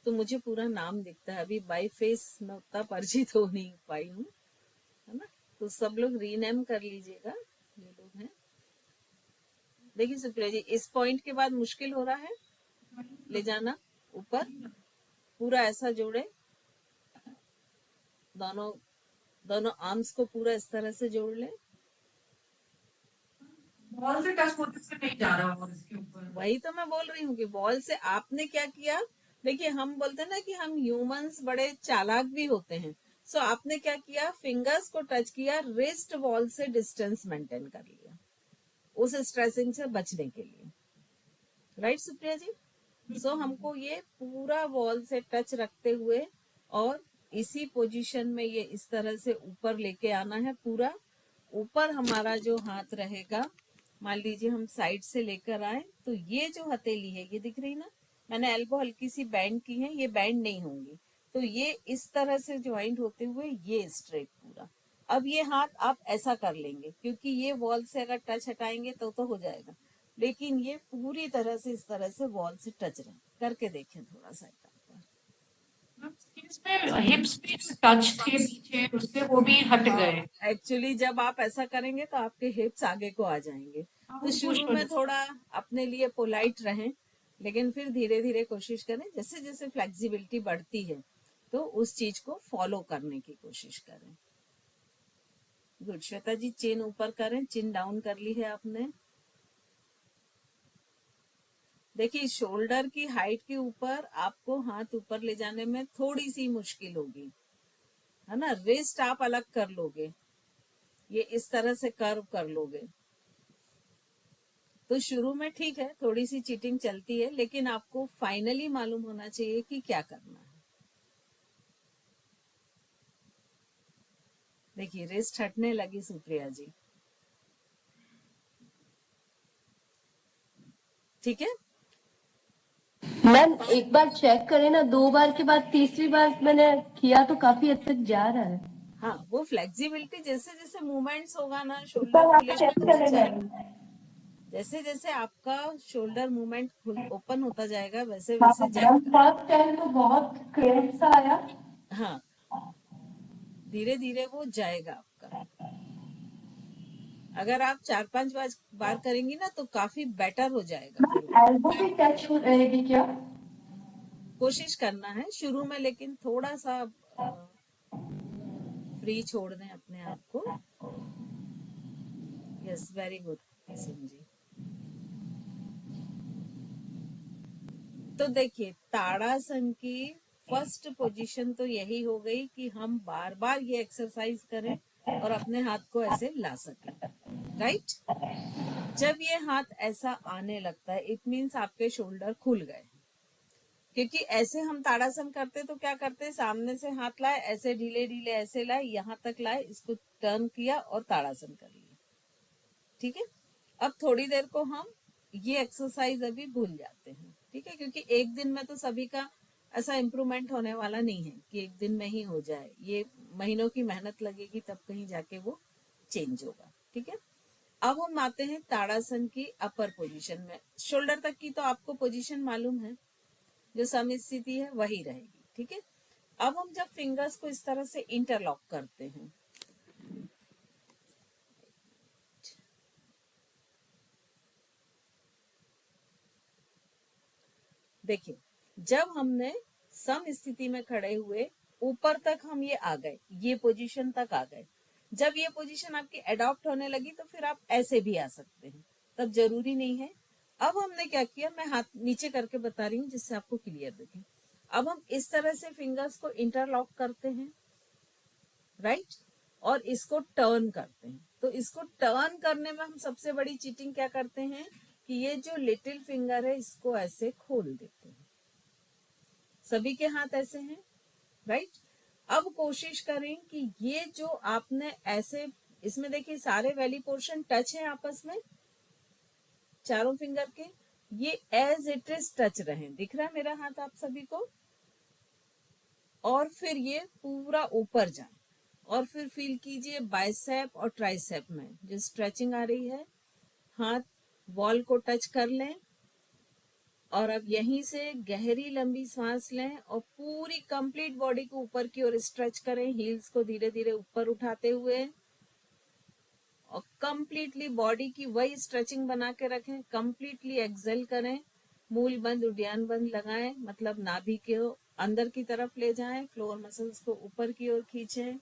तो मुझे पूरा नाम दिखता है। अभी बाई फेस मैं उतना परिचित हो नहीं पाई हूँ, है ना। तो सब लोग रीनेम कर लीजिएगा जो लोग हैं। देखिए सुप्रिया जी, इस पॉइंट के बाद मुश्किल हो रहा है ले जाना ऊपर, पूरा ऐसा जोड़े, दोनों दोनों आर्म्स को पूरा इस तरह से जोड़ ले। वॉल से टच होते से नहीं जा रहा और इसके ऊपर। वही तो मैं बोल रही हूँ कि वॉल से आपने क्या किया। देखिए हम बोलते हैं ना कि हम ह्यूमंस बड़े चालाक भी होते हैं। सो आपने क्या किया, फिंगर्स को टच किया, रिस्ट वॉल से डिस्टेंस मेंटेन कर लिया उस स्ट्रेसिंग से बचने के लिए। राइट सुप्रिया जी। सो हमको ये पूरा वॉल से टच रखते हुए और इसी पोजीशन में ये इस तरह से ऊपर लेके आना है। पूरा ऊपर हमारा जो हाथ रहेगा, मान लीजिए हम साइड से लेकर आए तो ये जो हथेली है ये दिख रही ना, मैंने एल्बो हल्की सी बैंड की है, ये बैंड नहीं होंगी। तो ये इस तरह से ज्वाइंट होते हुए ये स्ट्रेट पूरा। अब ये हाथ आप ऐसा कर लेंगे क्योंकि ये वॉल से अगर टच हटाएंगे तो हो जाएगा, लेकिन ये पूरी तरह से इस तरह से वॉल से टच रहे। करके देखें थोड़ा सा एक बार। इसकी इसमें हिप्स पे जो टच थे पीछे उससे वो भी हट गए। एक्चुअली जब आप ऐसा करेंगे तो आपके हिप्स आगे को आ जाएंगे। तो वो शुरू पुश हो में थोड़ा अपने लिए पोलाइट रहें, लेकिन फिर धीरे धीरे कोशिश करें, जैसे जैसे फ्लेक्सिबिलिटी बढ़ती है तो उस चीज को फॉलो करने की कोशिश करें। गुड श्वेता जी, चिन ऊपर करें, चिन डाउन कर ली है आपने। देखिए शोल्डर की हाइट के ऊपर आपको हाथ ऊपर ले जाने में थोड़ी सी मुश्किल होगी, है ना। रिस्ट आप अलग कर लोगे, ये इस तरह से कर्व कर लोगे तो शुरू में ठीक है, थोड़ी सी चीटिंग चलती है, लेकिन आपको फाइनली मालूम होना चाहिए कि क्या करना है। देखिए रिस्ट हटने लगी सुप्रिया जी, ठीक है। मैम एक बार चेक करें ना, 2 बार के बाद तीसरी बार मैंने किया तो काफी हद तक जा रहा है। हाँ, वो फ्लेक्सिबिलिटी जैसे जैसे मूवमेंट्स होगा ना, एक शोल्डर बार आप खुलेगा चेक तो करें जाएगा। मैम। जैसे जैसे आपका शोल्डर मूवमेंट ओपन होता जाएगा वैसे हाँ वैसे मैम, जाएगा। फर्स्ट टाइम तो बहुत क्रेज सा आया। हाँ, धीरे धीरे वो जाएगा आपका। अगर आप 4-5 बार करेंगी ना तो काफी बेटर हो जाएगा फिर वो। एल्बो भी टच हो रहेगी क्या? कोशिश करना है शुरू में, लेकिन थोड़ा सा फ्री छोड़ दें अपने आप को। Yes, very good Kishan ji. तो देखिए ताड़ासन की फर्स्ट पोजीशन तो यही हो गई कि हम बार बार ये एक्सरसाइज करें और अपने हाथ को ऐसे ला सकें, राइट। जब ये हाथ ऐसा आने लगता है इट मीन्स आपके शोल्डर खुल गए, क्योंकि ऐसे हम ताड़ासन करते तो क्या करते, सामने से हाथ लाए, ऐसे ढीले ढीले ऐसे लाए, यहाँ तक लाए, इसको टर्न किया और ताड़ासन कर लिया, ठीक है। अब थोड़ी देर को हम ये एक्सरसाइज अभी भूल जाते हैं, ठीक है, क्योंकि एक दिन में तो सभी का ऐसा इम्प्रूवमेंट होने वाला नहीं है कि एक दिन में ही हो जाए, ये महीनों की मेहनत लगेगी तब कहीं जाके वो चेंज होगा, ठीक है। अब हम आते हैं ताड़ासन की अपर पोजीशन में। शोल्डर तक की तो आपको पोजीशन मालूम है, जो सम स्थिति है वही रहेगी, ठीक है। अब हम जब फिंगर्स को इस तरह से इंटरलॉक करते हैं, देखिए जब हमने सम स्थिति में खड़े हुए ऊपर तक हम ये आ गए, ये पोजीशन तक आ गए। जब ये पोजीशन आपकी अडॉप्ट होने लगी तो फिर आप ऐसे भी आ सकते हैं, तब जरूरी नहीं है। अब हमने क्या किया, मैं हाथ नीचे करके बता रही हूँ जिससे आपको क्लियर दिखे। अब हम इस तरह से फिंगर्स को इंटरलॉक करते हैं, राइट, और इसको टर्न करते हैं। तो इसको टर्न करने में हम सबसे बड़ी चीटिंग क्या करते हैं कि ये जो लिटिल फिंगर है इसको ऐसे खोल देते हैं। सभी के हाथ ऐसे हैं, राइट। अब कोशिश करें कि ये जो आपने ऐसे, इसमें देखिए सारे वैली पोर्शन टच है आपस में, चारों फिंगर के, ये एज इट इज टच रहे। दिख रहा है मेरा हाथ आप सभी को? और फिर ये पूरा ऊपर जाए और फिर फील कीजिए बाइसेप और ट्राइसेप में जो स्ट्रेचिंग आ रही है। हाथ वॉल को टच कर लें और अब यहीं से गहरी लंबी सांस लें और पूरी कंप्लीट बॉडी को ऊपर की ओर स्ट्रेच करें, हील्स को धीरे धीरे ऊपर उठाते हुए, और कंप्लीटली बॉडी की वही स्ट्रेचिंग बना के रखें। कंप्लीटली एक्सेल करें, मूल बंद उद्यान बंद लगाएं, मतलब नाभि के अंदर की तरफ ले जाएं, फ्लोर मसल्स को ऊपर की ओर खींचें।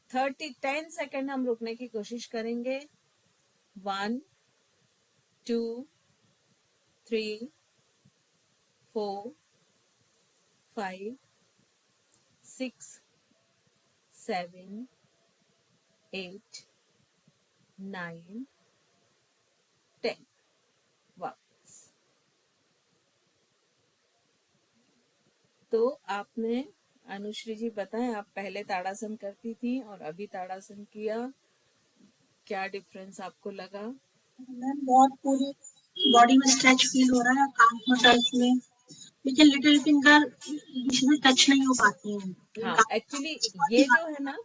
10 सेकेंड हम रुकने की कोशिश करेंगे। 1 2 3 4 5 6 7 8 9 10। वापस। तो आपने अनुश्री जी बताएं, आप पहले ताड़ासन करती थी और अभी ताड़ासन किया, क्या डिफरेंस आपको लगा? मैम बहुत पूरी बॉडी में स्ट्रेच फील हो रहा है, काम मसल्स में, लेकिन लिटिल फिंगर इसमें टच नहीं हो पाती है। हाँ, एक्चुअली ये जो है ना,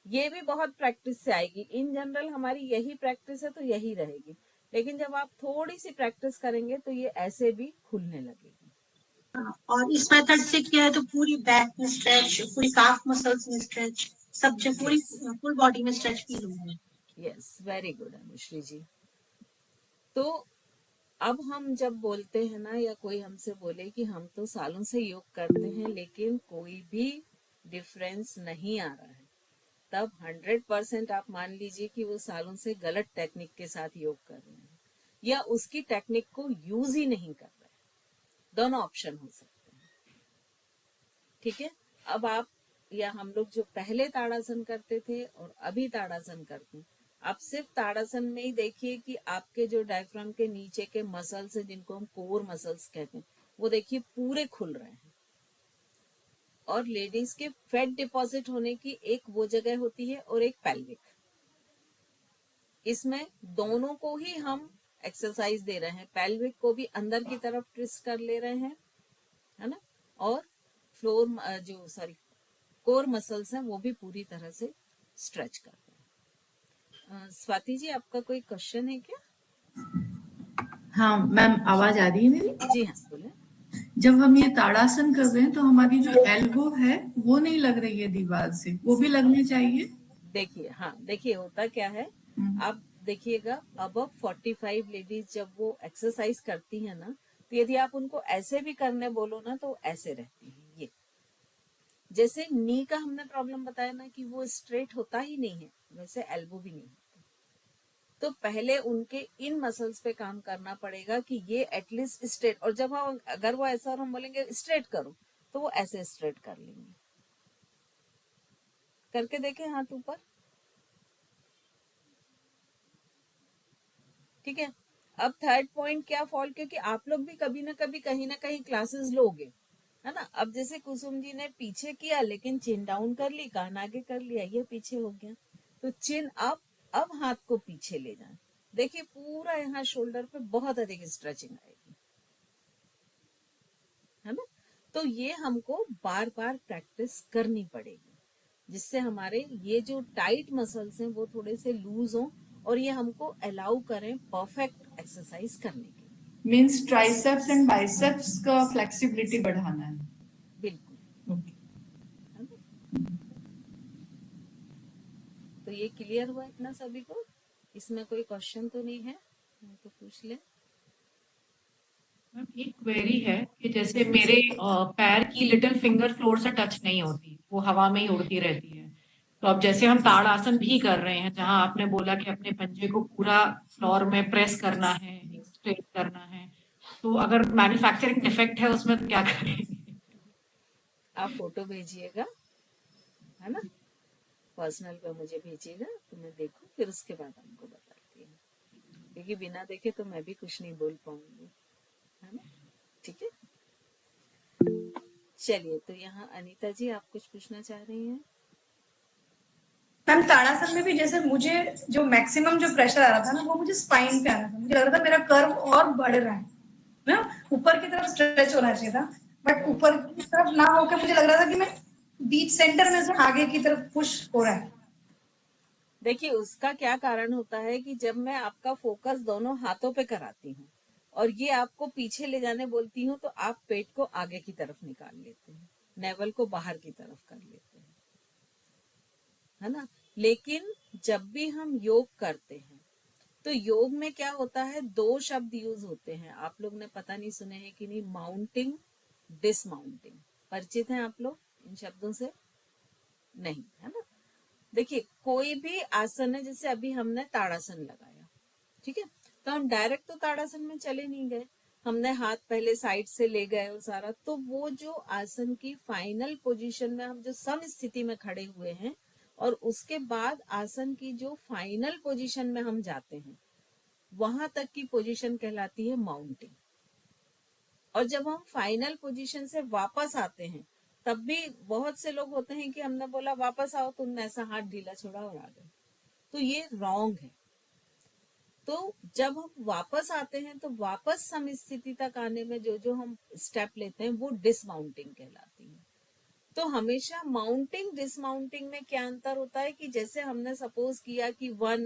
ये भी बहुत प्रैक्टिस से आएगी। इन जनरल हमारी यही प्रैक्टिस है तो यही रहेगी, लेकिन जब आप थोड़ी सी प्रैक्टिस करेंगे तो ये ऐसे भी खुलने लगेगी। और इस मेथड से क्या है तो पूरी बैक में स्ट्रेच, पूरी काफ मसल्स में स्ट्रेच, सब जगह पूरी यस फुल बॉडी में स्ट्रेच फील होगा। यस, वेरी गुड अनुश्री जी। तो अब हम जब बोलते हैं ना, या कोई हमसे बोले कि हम तो सालों से योग करते हैं लेकिन कोई भी डिफरेंस नहीं आ रहा है, तब 100% आप मान लीजिए कि वो सालों से गलत टेक्निक के साथ योग कर रहे हैं, या उसकी टेक्निक को यूज ही नहीं कर रहे हैं। दोनों ऑप्शन हो सकते हैं, ठीक है। अब आप या हम लोग जो पहले ताड़ासन करते थे और अभी ताड़ासन करते हैं, आप सिर्फ ताड़ासन में ही देखिए कि आपके जो डायफ्राम के नीचे के मसल्स हैं, जिनको हम कोर मसल्स कहते हैं, वो देखिए पूरे खुल रहे हैं। और लेडीज के फैट डिपॉजिट होने की एक वो जगह होती है और एक पेल्विक, इसमें दोनों को ही हम एक्सरसाइज दे रहे हैं। पेल्विक को भी अंदर की तरफ ट्विस्ट कर ले रहे हैं, है ना, और फ्लोर जो सॉरी कोर मसल्स हैं वो भी पूरी तरह से स्ट्रेच कर रहे हैं। स्वाति जी, आपका कोई क्वेश्चन है क्या? हाँ मैम, आवाज आ रही है मेरी? जी हाँ, बोले। जब हम ये ताड़ासन कर रहे हैं तो हमारी जो एल्बो है वो नहीं लग रही है दीवार से, वो भी लगनी चाहिए। देखिए, हाँ देखिए होता क्या है, आप देखिएगा अबव 45 लेडीज जब वो एक्सरसाइज करती है ना, तो यदि आप उनको ऐसे भी करने बोलो ना तो ऐसे रहती है। ये जैसे नी का हमने प्रॉब्लम बताया ना कि वो स्ट्रेट होता ही नहीं है, वैसे एल्बो भी नहीं होता। तो पहले उनके इन मसल्स पे काम करना पड़ेगा कि ये एटलीस्ट स्ट्रेट, और जब हम अगर वो ऐसा और हम बोलेंगे स्ट्रेट करो तो वो ऐसे स्ट्रेट कर लेंगे। करके देखें हाथ ऊपर, ठीक है। अब थर्ड पॉइंट क्या फॉल, क्योंकि आप लोग भी कभी ना कहीं क्लासेस लोगे, है ना। अब जैसे कुसुम जी ने पीछे किया लेकिन चिन डाउन कर ली, कान आगे कर लिया, ये पीछे हो गया। तो चिन अप, अब हाथ को पीछे ले जाए, देखिए पूरा यहाँ शोल्डर पे बहुत अधिक स्ट्रेचिंग आएगी, है ना। तो ये हमको बार बार प्रैक्टिस करनी पड़ेगी, जिससे हमारे ये जो टाइट मसल्स हैं वो थोड़े से लूज हों और ये हमको अलाउ करें परफेक्ट एक्सरसाइज करने के लिए। मीन्स ट्राइसेप्स एंड बाइसेप्स का फ्लेक्सिबिलिटी बढ़ाना है। बिल्कुल, है ना। तो ये क्लियर हुआ इतना सभी को? इसमें कोई क्वेश्चन तो नहीं है तो पूछ ले। मैम एक क्वेरी है कि जैसे मेरे पैर की लिटिल फिंगर फ्लोर से टच नहीं होती, वो हवा में ही उड़ती रहती है। तो अब जैसे हम ताड़ासन भी कर रहे हैं, जहां आपने बोला कि अपने पंजे को पूरा फ्लोर में प्रेस करना है, स्ट्रेट करना है, तो अगर मैन्युफैक्चरिंग डिफेक्ट है उसमें तो क्या करें? आप फोटो भेजिएगा, है ना, पर्सनल पे मुझे भेजिएगा तो मैं देखूं, फिर उसके बाद हमको बताती हूँ, क्योंकि बिना देखे तो मैं भी कुछ नहीं बोल पाऊंगी, है ना। ठीक है, चलिए। तो यहाँ अनीता जी आप कुछ पूछना चाह रही हैं? मैम ताड़ासन में भी जैसे मुझे जो मैक्सिमम जो प्रेशर आ रहा था ना, वो मुझे स्पाइन पे आ रहा था। मुझे लग रहा था मेरा कर्व और बढ़ रहा है ना, ऊपर की तरफ स्ट्रेच होना चाहिए था, बट ऊपर की तरफ ना होकर मुझे लग रहा था कि मैं बीच सेंटर में से आगे की तरफ पुश हो रहा है। देखिए उसका क्या कारण होता है कि जब मैं आपका फोकस दोनों हाथों पे कराती हूँ और ये आपको पीछे ले जाने बोलती हूँ, तो आप पेट को आगे की तरफ निकाल लेते हैं, नेवल को बाहर की तरफ कर लेते हैं, है ना। लेकिन जब भी हम योग करते हैं तो योग में क्या होता है, दो शब्द यूज होते हैं, आप लोग ने पता नहीं सुने हैं कि नहीं, माउंटिंग, डिसमाउंटिंग। परिचित हैं आप लोग इन शब्दों से? नहीं, है ना। देखिए कोई भी आसन है, जैसे अभी हमने ताड़ासन लगाया, ठीक है, तो हम डायरेक्ट तो ताड़ासन में चले नहीं गए, हमने हाथ पहले साइड से ले गए और सारा, तो वो जो आसन की फाइनल पोजीशन में हम जो सम स्थिति में खड़े हुए हैं और उसके बाद आसन की जो फाइनल पोजीशन में हम जाते हैं, वहां तक की पोजीशन कहलाती है माउंटिंग। और जब हम फाइनल पोजीशन से वापस आते हैं, तब भी बहुत से लोग होते हैं कि हमने बोला वापस आओ, तुमने ऐसा हाथ ढीला छोड़ा और आ गए, तो ये रॉन्ग है। तो जब हम वापस आते हैं तो वापस सम स्थिति तक आने में जो जो हम स्टेप लेते हैं वो डिसमाउंटिंग कहलाती है। तो हमेशा माउंटिंग डिसमाउंटिंग में क्या अंतर होता है कि जैसे हमने सपोज किया कि 1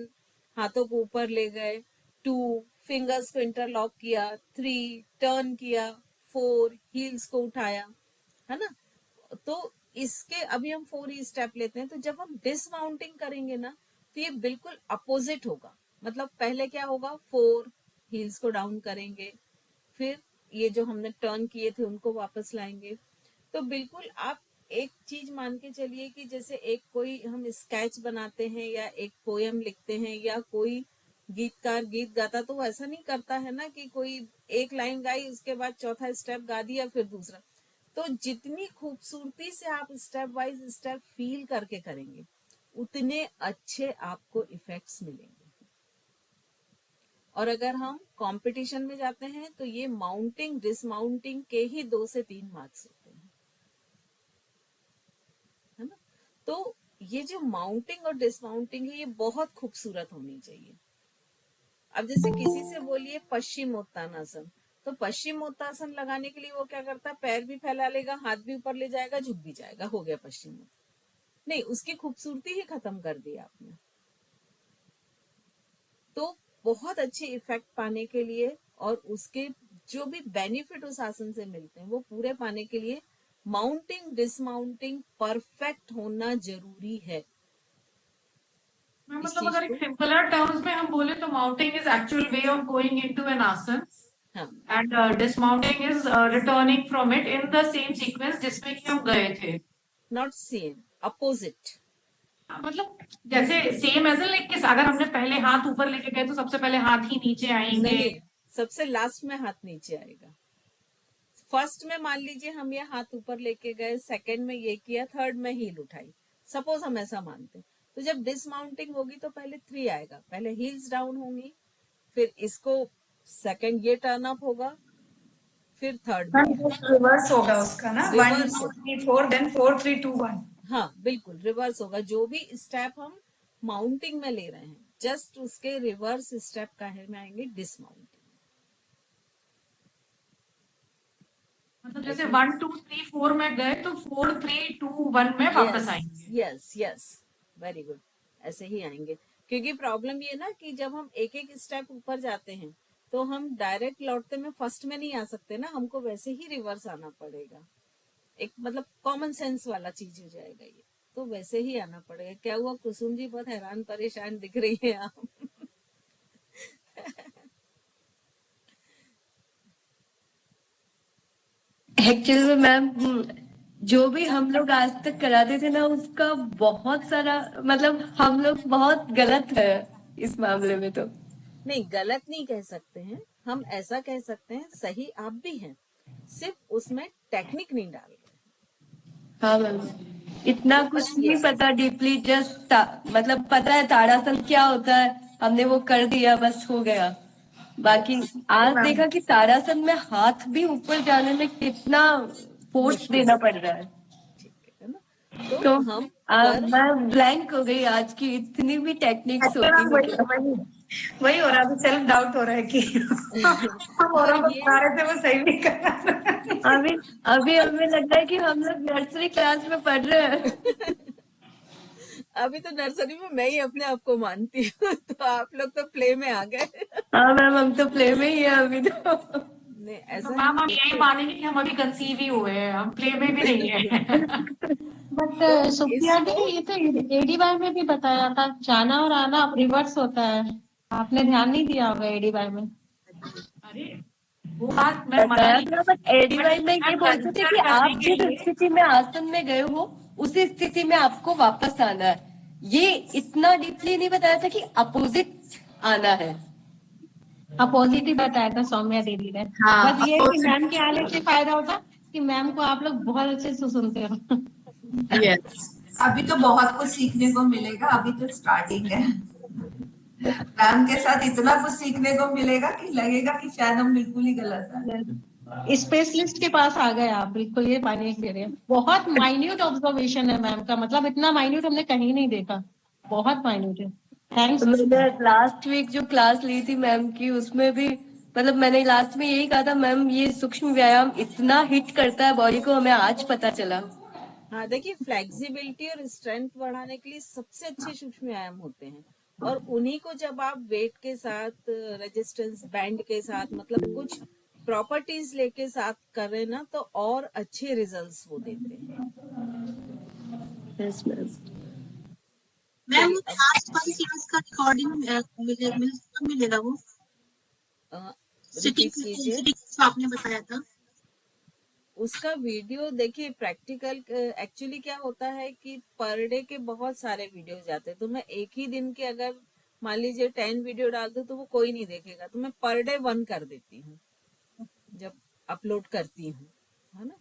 हाथों को ऊपर ले गए, 2 फिंगर्स को इंटरलॉक किया, 3 टर्न किया, 4 हील्स को उठाया, है ना। तो इसके अभी हम 4 ही स्टेप लेते हैं। तो जब हम डिसमाउंटिंग करेंगे ना तो ये बिल्कुल अपोजिट होगा। मतलब पहले क्या होगा, 4 हील्स को डाउन करेंगे, फिर ये जो हमने टर्न किए थे उनको वापस लाएंगे। तो बिल्कुल आप एक चीज मान के चलिए कि जैसे एक कोई हम स्केच बनाते हैं या एक पोयम लिखते हैं या कोई गीतकार गीत गाता, तो वो ऐसा नहीं करता है ना कि कोई एक लाइन गाई उसके बाद चौथा स्टेप गा दिया फिर दूसरा। तो जितनी खूबसूरती से आप स्टेप वाइज स्टेप फील करके करेंगे उतने अच्छे आपको इफेक्ट्स मिलेंगे। और अगर हम कंपटीशन में जाते हैं तो ये माउंटिंग डिसमाउंटिंग के ही 2 से 3 मार्क्स होते हैं, है ना। तो ये जो माउंटिंग और डिसमाउंटिंग है ये बहुत खूबसूरत होनी चाहिए। अब जैसे किसी से बोलिए पश्चिमोत्तानासन, तो पश्चिमोत्तानासन लगाने के लिए वो क्या करता है, पैर भी फैला लेगा, हाथ भी ऊपर ले जाएगा, झुक भी जाएगा, हो गया पश्चिमोत्तानासन। नहीं, उसकी खूबसूरती ही खत्म कर दी आपने। तो बहुत अच्छे इफेक्ट पाने के लिए और उसके जो भी बेनिफिट उस आसन से मिलते हैं वो पूरे पाने के लिए माउंटिंग डिसमाउंटिंग परफेक्ट होना जरूरी है। मैम, इस मतलब चीज अगर एक को सिंपलर टर्म्स में हम बोले तो mounting is actual way of going into an asana हाँ and dismounting is returning from it in the same sequence जिसमें कि हम गए थे। Not same, opposite. मतलब जैसे सेम एज लाइक किस, अगर हमने पहले हाथ ऊपर लेके गए तो सबसे पहले हाथ ही नीचे आएंगे। नहीं, सबसे लास्ट में हाथ नीचे आएगा। फर्स्ट में मान लीजिए हम ये हाथ ऊपर लेके गए, सेकंड में ये किया, थर्ड में हील उठाई, सपोज हम ऐसा मानते हैं। तो जब डिसमाउंटिंग होगी तो पहले 3 आएगा, पहले हील्स डाउन होंगी, फिर इसको सेकंड ये टर्न अप होगा, फिर थर्ड में रिवर्स होगा उसका ना, 1 रिवर्स 2 होगा। 3 4 देन 4 3 2 1। हाँ बिल्कुल रिवर्स होगा। जो भी स्टेप हम माउंटिंग में ले रहे हैं जस्ट उसके रिवर्स स्टेप का है में आएंगे डिसमाउंटिंग। मतलब जैसे 1 2 3 4 में गए तो 4 3 2 1 में वापस आएंगे। यस यस, वेरी गुड, ऐसे ही आएंगे। क्योंकि प्रॉब्लम ये ना कि जब हम एक एक स्टेप ऊपर जाते हैं तो हम डायरेक्ट लौटते में फर्स्ट में नहीं आ सकते ना, हमको वैसे ही रिवर्स आना पड़ेगा। एक मतलब कॉमन सेंस वाला चीज हो जाएगा ये, तो वैसे ही आना पड़ेगा। क्या हुआ कुसुम जी, बहुत हैरान परेशान दिख रही है आप। एक्चुअली में मैम जो भी हम लोग आज तक कराते थे ना उसका बहुत सारा मतलब हम लोग बहुत गलत है इस मामले में। तो नहीं, गलत नहीं कह सकते हैं हम, ऐसा कह सकते हैं सही आप भी हैं, सिर्फ उसमें टेक्निक नहीं डाल रहे। हाँ मैम, इतना तो कुछ बस नहीं ये पता डीपली, जस्ट मतलब पता है ताड़ासन क्या होता है, हमने वो कर दिया बस हो गया। बाकी आज देखा कि ताड़ासन में हाथ भी ऊपर जाने में कितना फोर्स मुश्किल देना है, पड़ रहा है। ठीक है ना। तो तो हम कर मैं ब्लैंक हो गई, आज की इतनी भी टेक्निक्स अच्छा होती मैम, है। वही हो रहा है, अभी सेल्फ डाउट हो रहा है कि हम और औरों को ये बता रहे थे वो सही नहीं कर रहा है। अभी अभी हमें लग रहा है कि हम लोग नर्सरी क्लास में पढ़ रहे हैं। अभी तो नर्सरी में मैं ही अपने आप को मानती हूँ, तो आप लोग तो प्ले में आ गए। हाँ मैम, हम तो प्ले में ही है अभी तो। नहीं तो ऐसा मैम नहीं, हम यही देखिए मानेंगे कि हम अभी कंसीव ही हुए हैं, हम प्ले में भी नहीं है। बट तो सुप्रिया दी, इसको ये तो एडीवाई में भी बताया था, जाना और आना रिवर्स होता है। आपने ध्यान नहीं दिया होगा एडीवाई में। अरे वो बात मैं मना बताया नहीं था, बट एडीवाई में ये बोलते थे कि कंसिडर करने आप के जिस लिए। स्थिति में आसन में गए हो उसी स्थिति में आपको वापस आना है। ये इतना डीपली नहीं बताया था कि अपोजिट आना है। अपोजिट ही बताया था सौम्या दीदी ने। हाँ बस ये है कि मैम के आने से फायदा होता कि मैम को आप लोग बहुत अच्छे से सुनते हो। यस। अभी तो बहुत कुछ सीखने को मिलेगा, अभी तो स्टार्टिंग है। मैम के साथ इतना कुछ सीखने को मिलेगा कि लगेगा कि शायद हम बिल्कुल ही गलत है। स्पेशलिस्ट के पास आ गए आप, बिल्कुल ये पानी दे रहे हैं। बहुत माइन्यूट ऑब्जर्वेशन है मैम का, मतलब इतना माइन्यूट हमने कहीं नहीं देखा, बहुत माइन्यूट है। थैंक्स। मैंने लास्ट वीक जो क्लास ली थी मैम की उसमें भी मतलब मैंने लास्ट में यही कहा था मैम ये सूक्ष्म व्यायाम इतना हिट करता है बॉडी को, हमें आज पता चला। हाँ देखिए, फ्लेक्सिबिलिटी और स्ट्रेंथ बढ़ाने के लिए सबसे अच्छे सूक्ष्म व्यायाम होते हैं, और उन्हीं को जब आप वेट के साथ रेजिस्टेंस बैंड के साथ मतलब कुछ प्रॉपर्टीज लेके साथ करें ना तो और अच्छे रिजल्ट्स वो देते हैं। Yes ma'am. मैम चलिए वो अब क्लास 1 क्लास का रिकॉर्डिंग मिलेगा वो रिपीट कीजिए। सिटिंग आपने बताया था। उसका वीडियो देखिए, प्रैक्टिकल एक्चुअली क्या होता है कि पर डे के बहुत सारे वीडियो जाते हैं, तो मैं एक ही दिन के अगर मान लीजिए 10 वीडियो डाल दूं तो वो कोई नहीं देखेगा, तो मैं पर डे 1 कर देती हूँ जब अपलोड करती हूँ, है ना।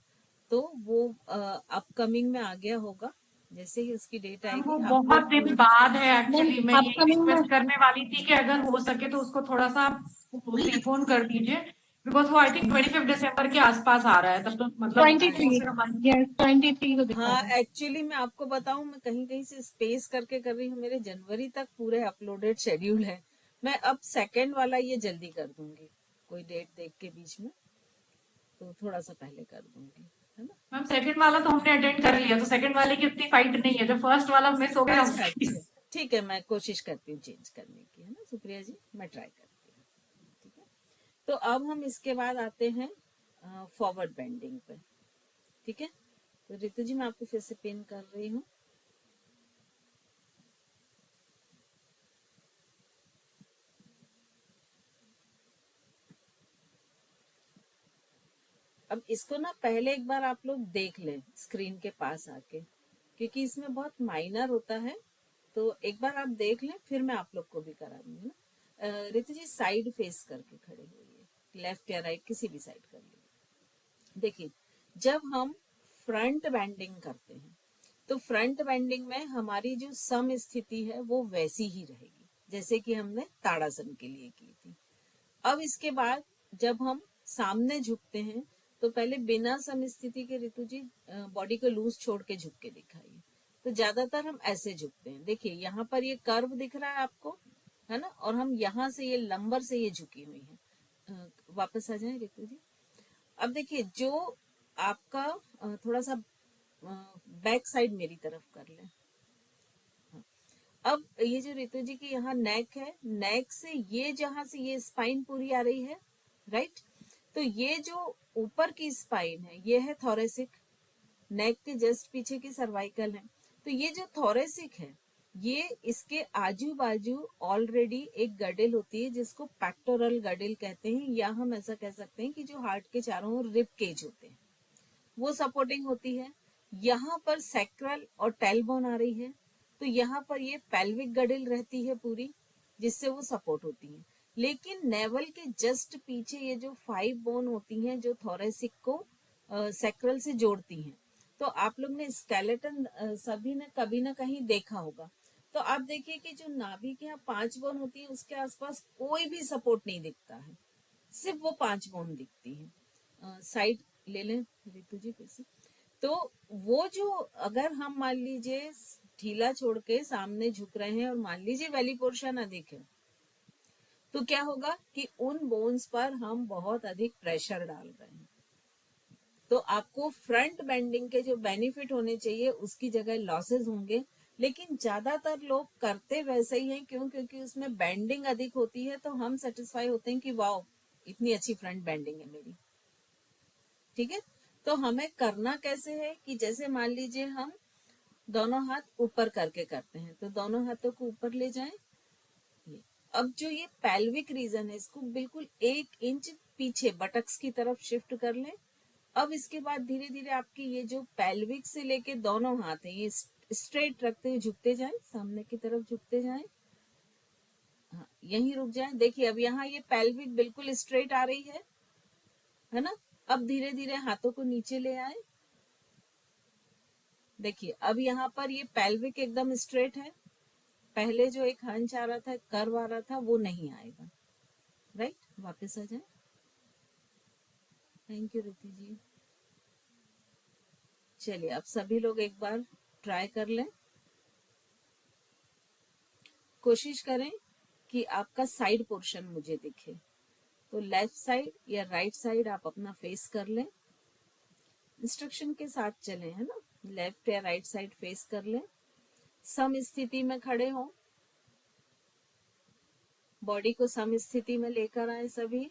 तो वो अपकमिंग में आ गया होगा, जैसे ही उसकी डेट मैम आएगी वो आप बहुत लोग दिन बाद है मैम एक्चुअली, मैं यही अपकमिंग में रिक्वेस्ट करने वाली थी कि अगर हो सके तो उसको थोड़ा सा प्रीपोन कर दीजिए, बिकॉज वो आई थिंक 25 दिसंबर के आसपास आ रहा है, तब तो मतलब 23, यस 23 को दिखा हाँ, रहा है। एक्चुअली मैं आपको बताऊं, मैं कहीं कहीं से स्पेस करके कर रही हूँ, मेरे जनवरी तक पूरे अपलोडेड शेड्यूल है। मैं अब सेकंड वाला ये जल्दी कर दूंगी, कोई डेट देख के बीच में, तो थोड़ा सा पहले कर दूंगी, है ना। मैम सेकंड वाला तो हमने अटेंड कर लिया, तो सेकंड वाले की उतनी फाइट नहीं है, जो फर्स्ट वाला मिस हो गया अच्छा उसकी। अच्छा, ठीक है, मैं कोशिश करती हूँ चेंज करने की, है ना सुप्रिया जी, मैं ट्राई करती हूँ। ठीक है, तो अब हम इसके बाद आते हैं फॉरवर्ड बेंडिंग पे। ठीक है, तो रितु जी मैं आपको फिर से पिन कर रही हूँ। अब इसको ना पहले एक बार आप लोग देख लें स्क्रीन के पास आके, क्योंकि इसमें बहुत माइनर होता है, तो एक बार आप देख लें, फिर मैं आप लोग को भी करा दूंगी ना। रितु जी साइड फेस करके खड़े होइए, लेफ्ट या राइट किसी भी साइड कर लीजिए। देखिए, जब हम फ्रंट बेंडिंग करते हैं तो फ्रंट बेंडिंग में हमारी जो सम स्थिति है वो वैसी ही रहेगी जैसे कि हमने ताड़ासन के लिए की थी। अब इसके बाद जब हम सामने झुकते हैं तो पहले बिना सम स्थिति के रितु जी बॉडी को लूज छोड़ के झुक के दिखाइए। तो ज्यादातर हम ऐसे झुकते हैं, देखिए यहाँ पर ये कर्व दिख रहा है आपको, है ना, और हम यहाँ से ये लंबर से ये झुकी हुई है। वापस आ जाए रितु जी। अब देखिए, जो आपका थोड़ा सा बैक साइड मेरी तरफ कर लें। अब ये जो रितु जी की यहाँ नेक है, नेक से ये जहां से ये स्पाइन पूरी आ रही है, राइट, तो ये जो ऊपर की स्पाइन है ये है थोरेसिक, नेक के जस्ट पीछे की सर्वाइकल है। तो ये जो थोरेसिक है, ये इसके आजू बाजू ऑलरेडी एक गडिल होती है जिसको पैक्टोरल गडिल कहते हैं, या हम ऐसा कह सकते हैं कि जो हार्ट के चारों ओर रिब केज होते हैं वो सपोर्टिंग होती है। यहाँ पर सैक्रल और टेलबोन आ रही है, तो यहाँ पर ये पेल्विक गडिल रहती है पूरी, जिससे वो सपोर्ट होती है। लेकिन नेवल के जस्ट पीछे ये जो 5 बोन होती हैं जो थोरेसिक को सैक्रल से जोड़ती हैं, तो आप लोग ने स्केलेटन सभी ने कभी ना कहीं देखा होगा। तो आप देखिए कि जो नाभि के यहाँ 5 बोन होती है उसके आसपास कोई भी सपोर्ट नहीं दिखता है, सिर्फ वो 5 बोन दिखती है। साइड ले लें रितु जी फिर से। तो वो जो, अगर हम मान लीजिए ढीला छोड़ के सामने झुक रहे हैं और मान लीजिए वैली पोर्शन अधिक है, तो क्या होगा कि उन बोन्स पर हम बहुत अधिक प्रेशर डाल रहे हैं। तो आपको फ्रंट बेंडिंग के जो बेनिफिट होने चाहिए उसकी जगह लॉसेस होंगे। लेकिन ज्यादातर लोग करते वैसे ही हैं, क्यों? क्योंकि उसमें बेंडिंग अधिक होती है, तो हम सेटिस्फाई होते हैं कि वाओ इतनी अच्छी फ्रंट बेंडिंग है मेरी। ठीक है, तो हमें करना कैसे है कि जैसे मान लीजिए हम दोनों हाथ ऊपर करके करते हैं, तो दोनों हाथों को ऊपर ले जाएं। ये अब जो ये पेल्विक रीजन है इसको बिल्कुल 1 इंच पीछे बटक्स की तरफ शिफ्ट कर लें। अब इसके बाद धीरे धीरे आपकी ये जो पेल्विक से लेके दोनों हाथ है ये स्ट्रेट रखते हुए झुकते जाएं, सामने की तरफ झुकते जाएं। हाँ, यहीं रुक जाएं। देखिए अब यहाँ ये पेल्विक बिल्कुल स्ट्रेट आ रही है ना। अब धीरे धीरे हाथों को नीचे ले आए। देखिए अब यहाँ पर ये पेल्विक एकदम स्ट्रेट है, पहले जो एक हंच आ रहा था, कर्व आ रहा था, वो नहीं आएगा, राइट। वापस आ जाए। थैंक यू रिति जी। चलिए अब सभी लोग एक बार ट्राई कर लें, कोशिश करें कि आपका साइड पोर्शन मुझे दिखे। तो लेफ्ट साइड या राइट साइड आप अपना फेस कर लें, इंस्ट्रक्शन के साथ चलें, है ना। लेफ्ट या राइट साइड फेस कर लें, सम स्थिति में खड़े हों, बॉडी को सम स्थिति में लेकर आए सभी।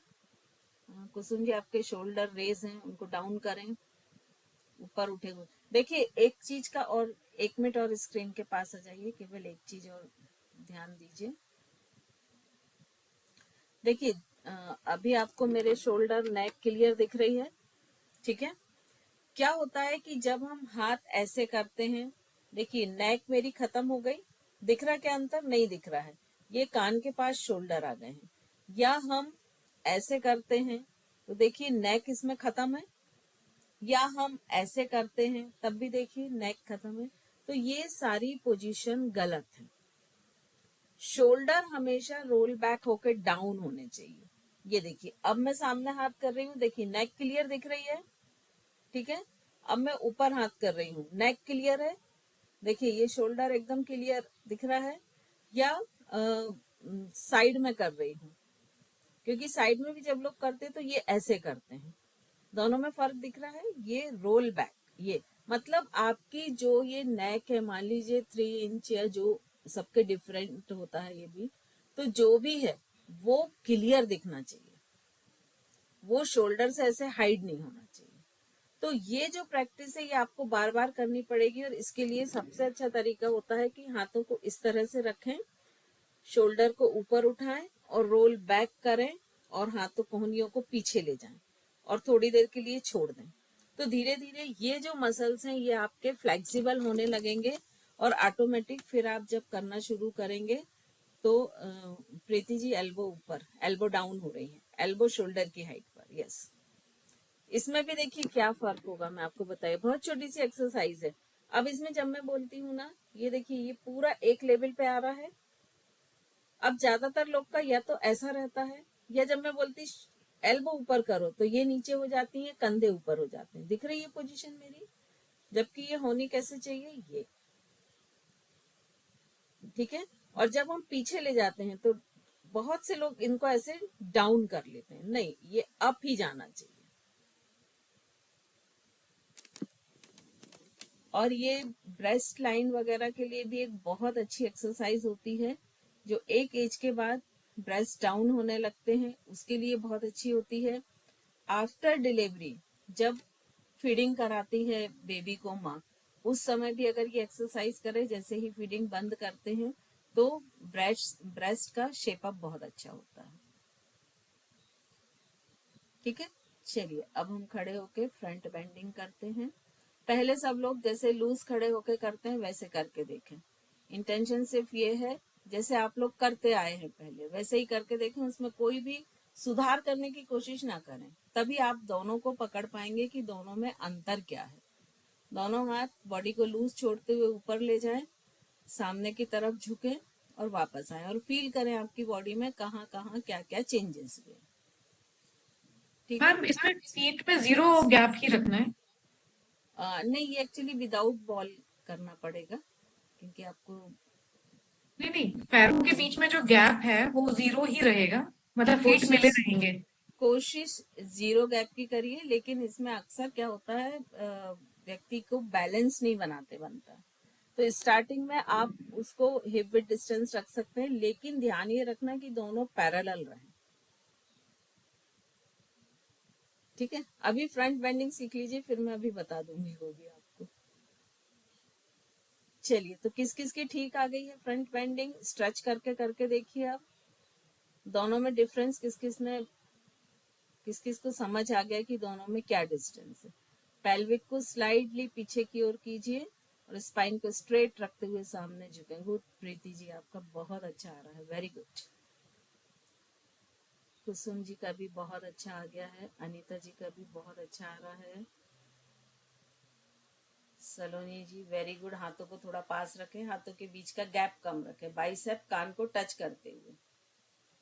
कुसुम जी आपके शोल्डर रेज हैं, उनको डाउन करें, ऊपर उठे हुए। देखिए एक चीज का, और 1 मिनट और स्क्रीन के पास आ जाइए, केवल एक चीज और ध्यान दीजिए। देखिए अभी आपको मेरे शोल्डर नेक क्लियर दिख रही है, ठीक है। क्या होता है कि जब हम हाथ ऐसे करते हैं, देखिए नेक मेरी खत्म हो गई, दिख रहा क्या अंतर? नहीं दिख रहा है, ये कान के पास शोल्डर आ गए हैं। या हम ऐसे करते हैं तो देखिए नेक इसमें खत्म है, या हम ऐसे करते हैं तब भी देखिए नेक खत्म है। तो ये सारी पोजीशन गलत है। शोल्डर हमेशा रोल बैक होकर डाउन होने चाहिए। ये देखिए अब मैं सामने हाथ कर रही हूँ, देखिए नेक क्लियर दिख रही है, ठीक है। अब मैं ऊपर हाथ कर रही हूँ, नेक क्लियर है, देखिए ये शोल्डर एकदम क्लियर दिख रहा है। या साइड में कर रही हूँ, क्योंकि साइड में भी जब लोग करते हैं तो ये ऐसे करते हैं, दोनों में फर्क दिख रहा है। ये रोल बैक, ये मतलब आपकी जो ये नेक है, मान लीजिए 3 इंच या जो सबके डिफरेंट होता है ये भी, तो जो भी है वो क्लियर दिखना चाहिए, वो शोल्डर से ऐसे हाइड नहीं होना चाहिए। तो ये जो प्रैक्टिस है ये आपको बार बार करनी पड़ेगी, और इसके लिए सबसे अच्छा तरीका होता है कि हाथों को इस तरह से रखें, शोल्डर को ऊपर उठाएं और रोल बैक करें, और हाथों कोहनियों को पीछे ले जाएं और थोड़ी देर के लिए छोड़ दें। तो धीरे धीरे ये जो मसल्स हैं ये आपके फ्लेक्सिबल होने लगेंगे, और ऑटोमेटिक फिर आप जब करना शुरू करेंगे तो प्रीति जी एल्बो ऊपर, एल्बो डाउन हो रही है, एल्बो शोल्डर की हाइट पर। यस, इसमें भी देखिए क्या फर्क होगा, मैं आपको बताइए, बहुत छोटी सी एक्सरसाइज है। अब इसमें जब मैं बोलती हूँ ना, ये देखिए ये पूरा एक लेवल पे आ रहा है। अब ज्यादातर लोग का या तो ऐसा रहता है, या जब मैं बोलती एल्बो ऊपर करो तो ये नीचे हो जाती है, कंधे ऊपर हो जाते हैं। दिख रही है पोजीशन मेरी? जबकि ये होनी कैसे चाहिए, ये, ठीक है। और जब हम पीछे ले जाते हैं तो बहुत से लोग इनको ऐसे डाउन कर लेते हैं, नहीं ये अप ही जाना चाहिए। और ये ब्रेस्ट लाइन वगैरह के लिए भी एक बहुत अच्छी एक्सरसाइज होती है, जो एक एज के बाद ब्रेस्ट डाउन होने लगते हैं, उसके लिए बहुत अच्छी होती है। आफ्टर डिलीवरी जब फीडिंग कराती है बेबी को माँ, उस समय भी अगर ये एक्सरसाइज करे, जैसे ही फीडिंग बंद करते हैं तो ब्रेस्ट का शेप अप बहुत अच्छा होता है, ठीक है। चलिए अब हम खड़े होके फ्रंट बेंडिंग करते हैं। पहले सब लोग जैसे लूज खड़े होके करते हैं वैसे करके देखें। इंटेंशन सिर्फ ये है, जैसे आप लोग करते आए हैं पहले वैसे ही करके देखें, उसमें कोई भी सुधार करने की कोशिश ना करें, तभी आप दोनों को पकड़ पाएंगे कि दोनों में अंतर क्या है। दोनों हाथ बॉडी को लूज छोड़ते हुए ऊपर ले जाएं, सामने की तरफ झुकें और वापस आए, और फील करें आपकी बॉडी में कहाँ कहाँ क्या क्या चेंजेस हुए, ठीक है। मैम इसमें फीट पे 0 गैप ही रखना है? नहीं, ये एक्चुअली विदाउट बॉल करना पड़ेगा, क्योंकि आपको नहीं नहीं, पैरों के बीच में जो गैप है वो 0 ही रहेगा, मतलब फीट मिले कोशिश रहेंगे। कोशिश 0 गैप की करिए, लेकिन इसमें अक्सर क्या होता है, व्यक्ति को बैलेंस नहीं बनता। तो स्टार्टिंग में आप उसको हिप विद डिस्टेंस रख सकते हैं, लेकिन ध्यान ये रखना कि दोनों पैरेलल रहें, ठीक है। अभी फ्रंट बेंडिंग सीख लीजिए, फिर मैं अभी बता दूंगी वो भी आपको। चलिए, तो किस किस की ठीक आ गई है फ्रंट बेंडिंग, स्ट्रेच करके करके देखिए आप दोनों में डिफरेंस, किस किस को समझ आ गया कि दोनों में क्या डिस्टेंस है। पेल्विक को स्लाइडली पीछे की ओर कीजिए और स्पाइन को स्ट्रेट रखते हुए सामने झुकें। गुड प्रीति जी, आपका बहुत अच्छा आ रहा है, वेरी गुड। कुसुम जी का भी बहुत अच्छा आ गया है, अनीता जी का भी बहुत अच्छा आ रहा है, सलोनी जी वेरी गुड। हाथों को थोड़ा पास रखें, हाथों के बीच का गैप कम रखें, बाइसेप कान को टच करते हुए।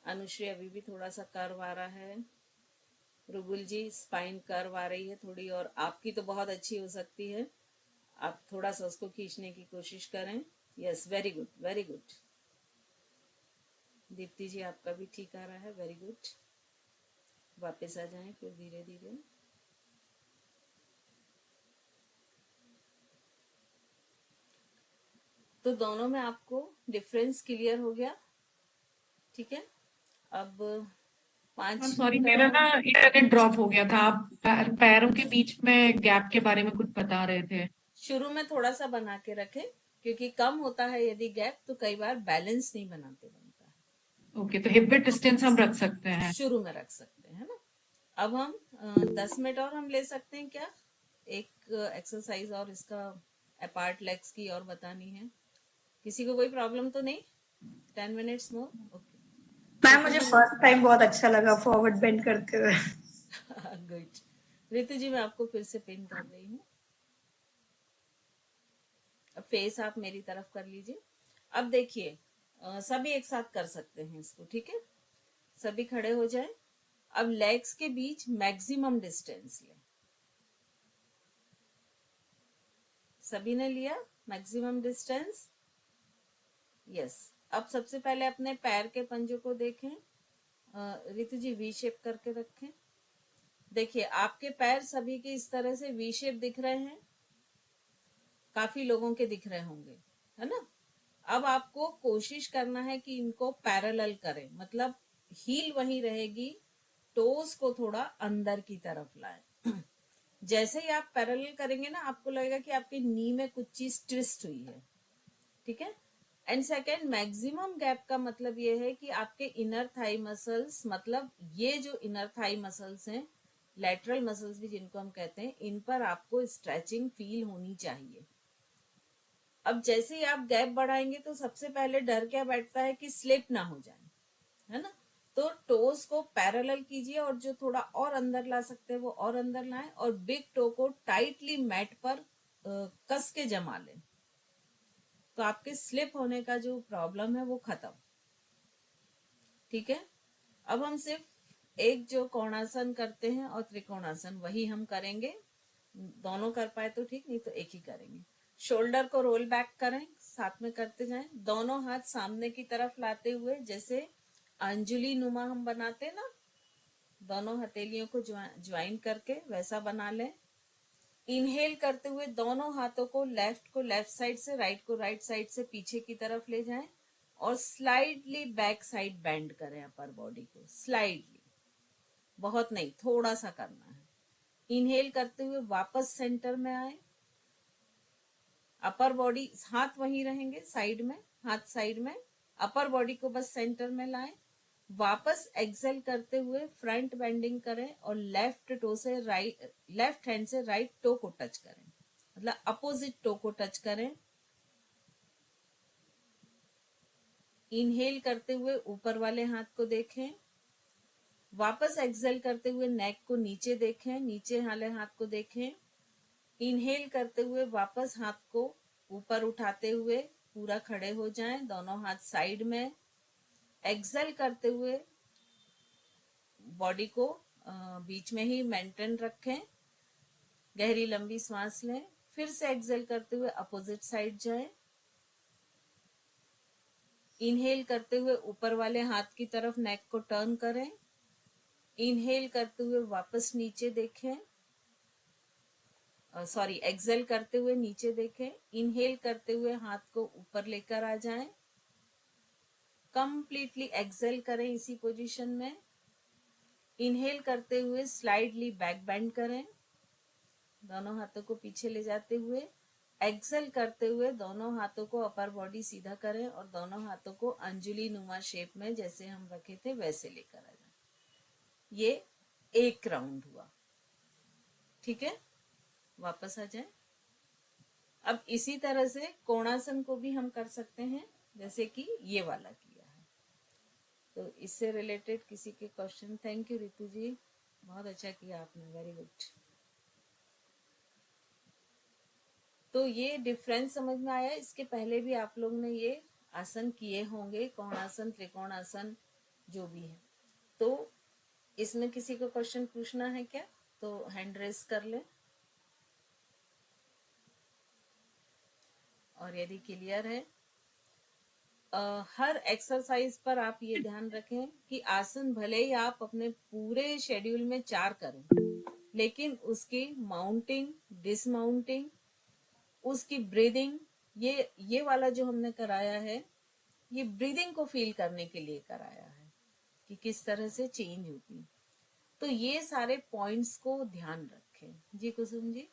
अनुश्री अभी भी थोड़ा सा कर्व आ रहा है। रुबुल जी स्पाइन कर्व आ रही है थोड़ी, और आपकी तो बहुत अच्छी हो सकती है, आप थोड़ा सा उसको खींचने की कोशिश करें। Yes, very good very good. Deepti ji आपका भी ठीक आ रहा है, वेरी गुड। वापस आ जाएं फिर धीरे धीरे। तो दोनों में आपको डिफरेंस क्लियर हो गया, ठीक है। अब 5 सॉरी मिनट मेरा और ना इंटरनेट ड्रॉप हो गया था। आप पैरों के बीच में गैप के बारे में कुछ बता रहे थे। शुरू में थोड़ा सा बना के रखें, क्योंकि कम होता है यदि गैप तो कई बार बैलेंस नहीं बनता है। ओके, तो हिप विड्थ डिस्टेंस हम रख सकते हैं। शुरू में रख सकते हैं ना। अब हम 10 मिनट और हम ले सकते हैं क्या? एक एक्सरसाइज और इसका अपार्ट लेग्स की और बतानी है। किसी को कोई प्रॉब्लम तो नहीं? 10 मिनट्स मोर। ओके मैम मुझे फर्स्ट टाइम बहुत अच्छा लगा फॉरवर्ड बेंड करते हुए। गुड। रितु जी मैं आपको फिर से पिन कर रही हूँ। अब फेस आप मेरी तरफ कर लीजिए। अब देखिए सभी एक साथ कर सकते हैं इसको, ठीक है? सभी खड़े हो जाएं। अब लेग्स के बीच मैक्सिमम डिस्टेंस लें। सभी ने लिया मैक्सिमम डिस्टेंस? यस। अब सबसे पहले अपने पैर के पंजों को देखें। रितु जी वी शेप करके रखें। देखिए आपके पैर सभी के इस तरह से वी शेप दिख रहे हैं, काफी लोगों के दिख रहे होंगे, है ना? अब आपको कोशिश करना है कि इनको पैरेलल करें, मतलब हील वहीं रहेगी, टोस को थोड़ा अंदर की तरफ लाएं। जैसे ही आप पैरेलल करेंगे ना, आपको लगेगा कि आपके नी में कुछ चीज ट्विस्ट हुई है, ठीक है? एंड सेकेंड, मैक्सिमम गैप का मतलब ये है कि आपके इनर थाई मसल्स, मतलब ये जो इनर थाई मसल्स हैं, लेटरल मसल्स भी जिनको हम कहते हैं, इन पर आपको स्ट्रेचिंग फील होनी चाहिए। अब जैसे ही आप गैप बढ़ाएंगे तो सबसे पहले डर क्या बैठता है कि स्लिप ना हो जाए, है ना? तो टोस को पैरेलल कीजिए और जो थोड़ा और अंदर ला सकते हैं वो और अंदर लाएं, और बिग टो को टाइटली मैट पर कस के जमा लें, तो आपके स्लिप होने का जो प्रॉब्लम है वो खत्म। ठीक है? अब हम सिर्फ एक जो कोणासन करते हैं और त्रिकोणासन वही हम करेंगे। दोनों कर पाए तो ठीक, नहीं तो एक ही करेंगे। शोल्डर को रोल बैक करें, साथ में करते जाएं। दोनों हाथ सामने की तरफ लाते हुए, जैसे अंजुली नुमा हम बनाते ना, दोनों हथेलियों को ज्वाइन करके वैसा बना लें। इनहेल करते हुए दोनों हाथों को लेफ्ट साइड से, राइट को राइट साइड से पीछे की तरफ ले जाएं और स्लाइडली बैक साइड बेंड करें अपर बॉडी को, स्लाइडली, बहुत नहीं, थोड़ा सा करना है। इनहेल करते हुए वापस सेंटर में आए, अपर बॉडी, हाथ वहीं रहेंगे साइड में, हाथ साइड में, अपर बॉडी को बस सेंटर में लाएं। वापस एक्सेल करते हुए फ्रंट बेंडिंग करें और लेफ्ट टो से राइट, लेफ्ट हैंड से राइट टो को टच करें, मतलब अपोजिट टो को टच करें। इनहेल करते हुए ऊपर वाले हाथ को देखें। वापस एक्सेल करते हुए नेक को नीचे देखें, नीचे वाले हाथ को देखें। इनहेल करते हुए वापस हाथ को ऊपर उठाते हुए पूरा खड़े हो जाएं, दोनों हाथ साइड में। एक्सेल करते हुए बॉडी को बीच में ही मेंटेन रखें, गहरी लंबी सांस लें। फिर से एक्सेल करते हुए अपोजिट साइड जाएं। इनहेल करते हुए ऊपर वाले हाथ की तरफ नेक को टर्न करें। इनहेल करते हुए वापस नीचे देखें, सॉरी, एक्सेल करते हुए नीचे देखें। इनहेल करते हुए हाथ को ऊपर लेकर आ जाएं। कंप्लीटली एक्सेल करें इसी पोजीशन में। इनहेल करते हुए स्लाइडली बैक बेंड करें, दोनों हाथों को पीछे ले जाते हुए। एक्सेल करते हुए दोनों हाथों को अपर बॉडी सीधा करें और दोनों हाथों को अंजुली नुमा शेप में जैसे हम रखे थे वैसे लेकर आ जाए। ये एक राउंड हुआ, ठीक है? वापस आ जाए। अब इसी तरह से कोणासन को भी हम कर सकते हैं, जैसे कि ये वाला किया है। तो इससे रिलेटेड किसी के क्वेश्चन? थैंक यू रितु जी, बहुत अच्छा किया आपने, वेरी गुड। तो ये डिफरेंस समझ में आया? इसके पहले भी आप लोग ने ये आसन किए होंगे, कोणासन, त्रिकोणासन, जो भी है। तो इसमें किसी को क्वेश्चन पूछना है क्या? तो हैंड रेस कर ले, और यदि क्लियर है। हर एक्सरसाइज पर आप ये ध्यान रखें कि आसन भले ही आप अपने पूरे शेड्यूल में 4 करें, लेकिन उसकी माउंटिंग, डिसमाउंटिंग, उसकी ब्रीदिंग, ये वाला जो हमने कराया है, ये ब्रीदिंग को फील करने के लिए कराया है कि किस तरह से चेंज होती है। तो ये सारे पॉइंट्स को ध्यान रखें। जी कुसुम जी।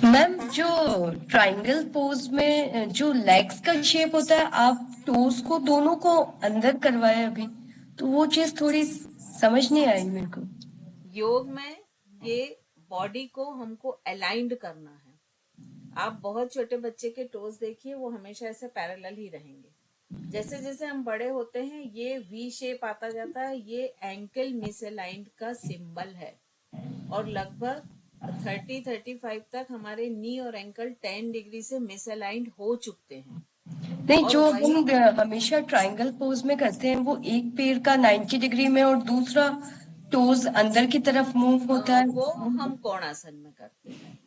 मैम जो ट्रायंगल पोज में जो लेग्स का शेप होता है, आप टोज को दोनों को अंदर करवाए अभी, तो वो चीज थोड़ी समझ नहीं आई मेरे को। योग में ये बॉडी को हमको अलाइंड करना है। आप बहुत छोटे बच्चे के टोज देखिए, वो हमेशा ऐसे पैरेलल ही रहेंगे। जैसे जैसे हम बड़े होते हैं ये वी शेप आता जाता है। ये एंकल मिसअलाइंड का सिंबल है और लगभग 30-35 तक हमारे नी और एंकल 10 डिग्री से मिसअलाइंड हो चुके हैं। नहीं, और जो वही हम हमेशा ट्रायंगल पोज में करते हैं वो एक पैर का 90 डिग्री में और दूसरा टोज अंदर की तरफ मूव होता है। वो हम कोणासन में करते हैं,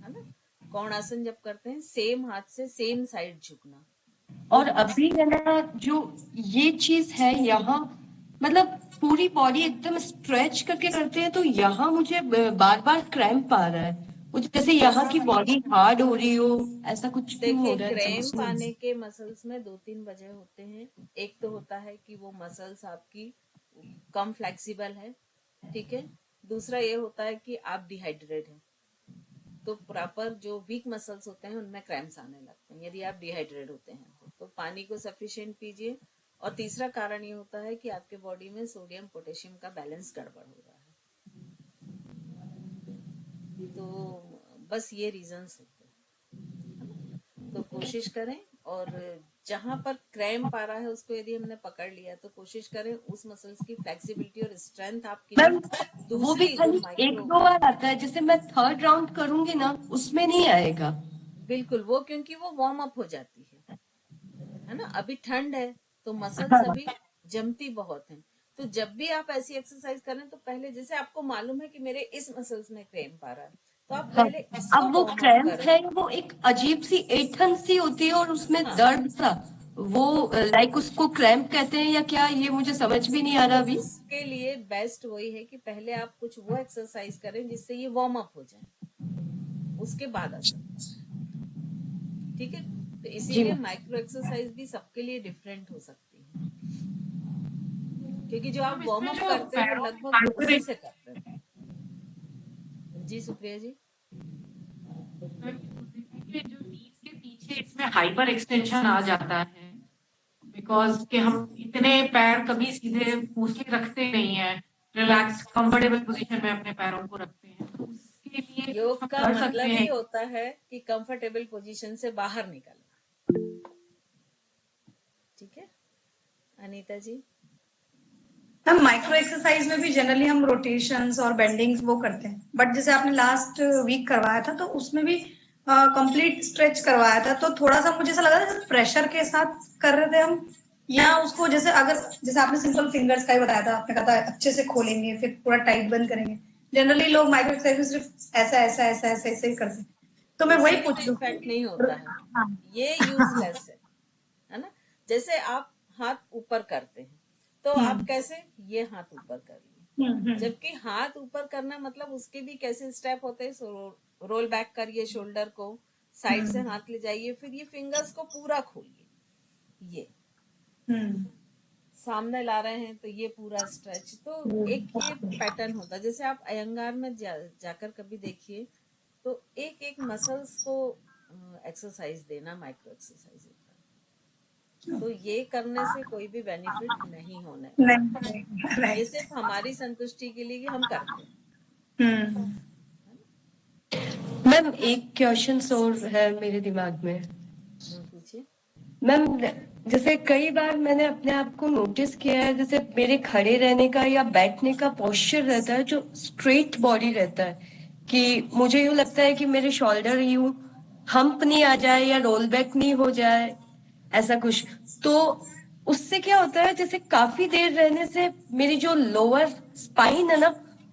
है ना। कोणासन जब करते हैं सेम हाथ से सेम साइड झुकना। और अभी है ना जो ये चीज है यहाँ, मतलब पूरी बॉडी एकदम स्ट्रेच करके करते हैं तो यहाँ मुझे बार बार क्रैम्प आ रहा है। मुझे जैसे यहाँ की बॉडी हार्ड हो रही हो, ऐसा कुछ क्यों हो देखिए, रहा है समझ क्रैम्प नहीं। आने के मसल्स में 2-3 वजह होते हैं। एक तो होता है कि वो मसल्स आपकी कम फ्लेक्सिबल है, ठीक है। दूसरा ये होता है कि आप डिहाइड्रेट हैं, तो प्रॉपर जो वीक मसल्स होते हैं उनमें क्रैम्प्स आने लगते हैं यदि आप डिहाइड्रेट होते हैं तो पानी को सफिशिएंट पीजिए। और तीसरा कारण ये होता है कि आपके बॉडी में सोडियम पोटेशियम का बैलेंस गड़बड़ हो रहा है। तो बस ये रीजंस होते हैं, है ना। तो कोशिश करें, और जहां पर क्रैम्प आ रहा है उसको यदि हमने पकड़ लिया तो कोशिश करें उस मसल्स की फ्लेक्सिबिलिटी और स्ट्रेंथ आपके मैम लिए। वो भी दूसरी जो खाली एक माइक्रो, दो बार आता है, जैसे मैं थर्ड राउंड करूंगी ना उसमें नहीं आएगा। बिल्कुल वो क्योंकि वो वार्म अप हो जाती है ना। अभी ठंड है तो मसल्स हाँ। अभी जमती बहुत हैं। तो जब भी आप ऐसी एक्सरसाइज करें तो पहले जैसे आपको मालूम है कि मेरे इस मसल्स में क्रैम्प आ रहा है तो आप हाँ, पहले इसको अब वो वार्म अप क्रैम्प करें। है, वो एक अजीब सी ऐंठन सी होती है और उसमें हाँ, दर्द सा, वो तो लाइक उसको क्रैम्प कहते हैं या क्या, ये मुझे समझ भी नहीं आ रहा अभी। उसके लिए बेस्ट वही है कि पहले आप कुछ वो एक्सरसाइज करें जिससे ये वार्म अप हो जाए, उसके बाद आसन करें, ठीक है। तो जी इसीलिए माइक्रो एक्सरसाइज भी सबके लिए डिफरेंट हो सकती है, क्योंकि जो आप हम वार्म इसमें अप जो करते हैं वो पैरों में लगभग हाइपर उसी से करते हैं। जी सुप्रिया जी। कि जो नीज के पीछे इसमें हाइपर एक्सटेंशन आ जाता है, बिकॉज कि हम इतने पैर कभी सीधे मोस्टली रखते नहीं है, रिलैक्स कंफर्टेबल पोजीशन में अपने पैरों को रखते हैं। तो उसके लिए कुछ योग हम का कर सकते मतलब ही हैं। होता है कि कंफर्टेबल पोजीशन से बाहर निकलना, ठीक है। अनीता जी। हम माइक्रो एक्सरसाइज में भी जनरली हम रोटेशंस और बेंडिंग्स वो करते हैं, बट जैसे आपने लास्ट वीक करवाया था तो उसमें भी कंप्लीट स्ट्रेच करवाया था, तो थोड़ा सा मुझे ऐसा लगा था प्रेशर के साथ कर रहे थे हम, या उसको जैसे अगर जैसे आपने सिंपल फिंगर्स का ही बताया था, आपने कहा था अच्छे से खोलेंगे फिर पूरा टाइट बंद करेंगे। जनरली लोग माइक्रो एक्सरसाइज में सिर्फ ऐसा ऐसा ऐसा ऐसा ऐसे ही करते हैं, तो मैं वही इससे पूछ कोई रही इफेक्ट नहीं हूँ। होता है, हाँ ये यूजलेस है ना। जैसे आप हाथ ऊपर करते हैं तो आप कैसे, ये हाथ ऊपर कर लिए, जबकि हाथ ऊपर करना मतलब उसके भी कैसे स्टेप होते हैं। रोल बैक करिए शोल्डर को, साइड से हाथ ले जाइए, फिर ये फिंगर्स को पूरा खोलिए, ये सामने ला रहे हैं तो ये पूरा स्ट्रेच। तो एक ये पैटर्न होता है। जैसे आप अयंगार में जाकर कभी देखिए तो एक एक मसल्स को एक्सरसाइज देना माइक्रो एक्सरसाइज होता है। तो ये करने से कोई भी बेनिफिट नहीं होने वाला, नहीं ये राइट। सिर्फ हमारी संतुष्टि के लिए कि हम करते हैं। मैम एक क्वेश्चन और है मेरे दिमाग में। पूछिए। मैम जैसे कई बार मैंने अपने आप को नोटिस किया है, जैसे मेरे खड़े रहने का या बैठने का पोस्चर रहता है जो स्ट्रेट बॉडी रहता है, कि मुझे यूं लगता है कि मेरे शोल्डर यूं हम्प नहीं आ जाए या रोल बैक नहीं हो जाए, ऐसा कुछ। तो उससे क्या होता है, जैसे काफी देर रहने से मेरी जो लोअर स्पाइन है ना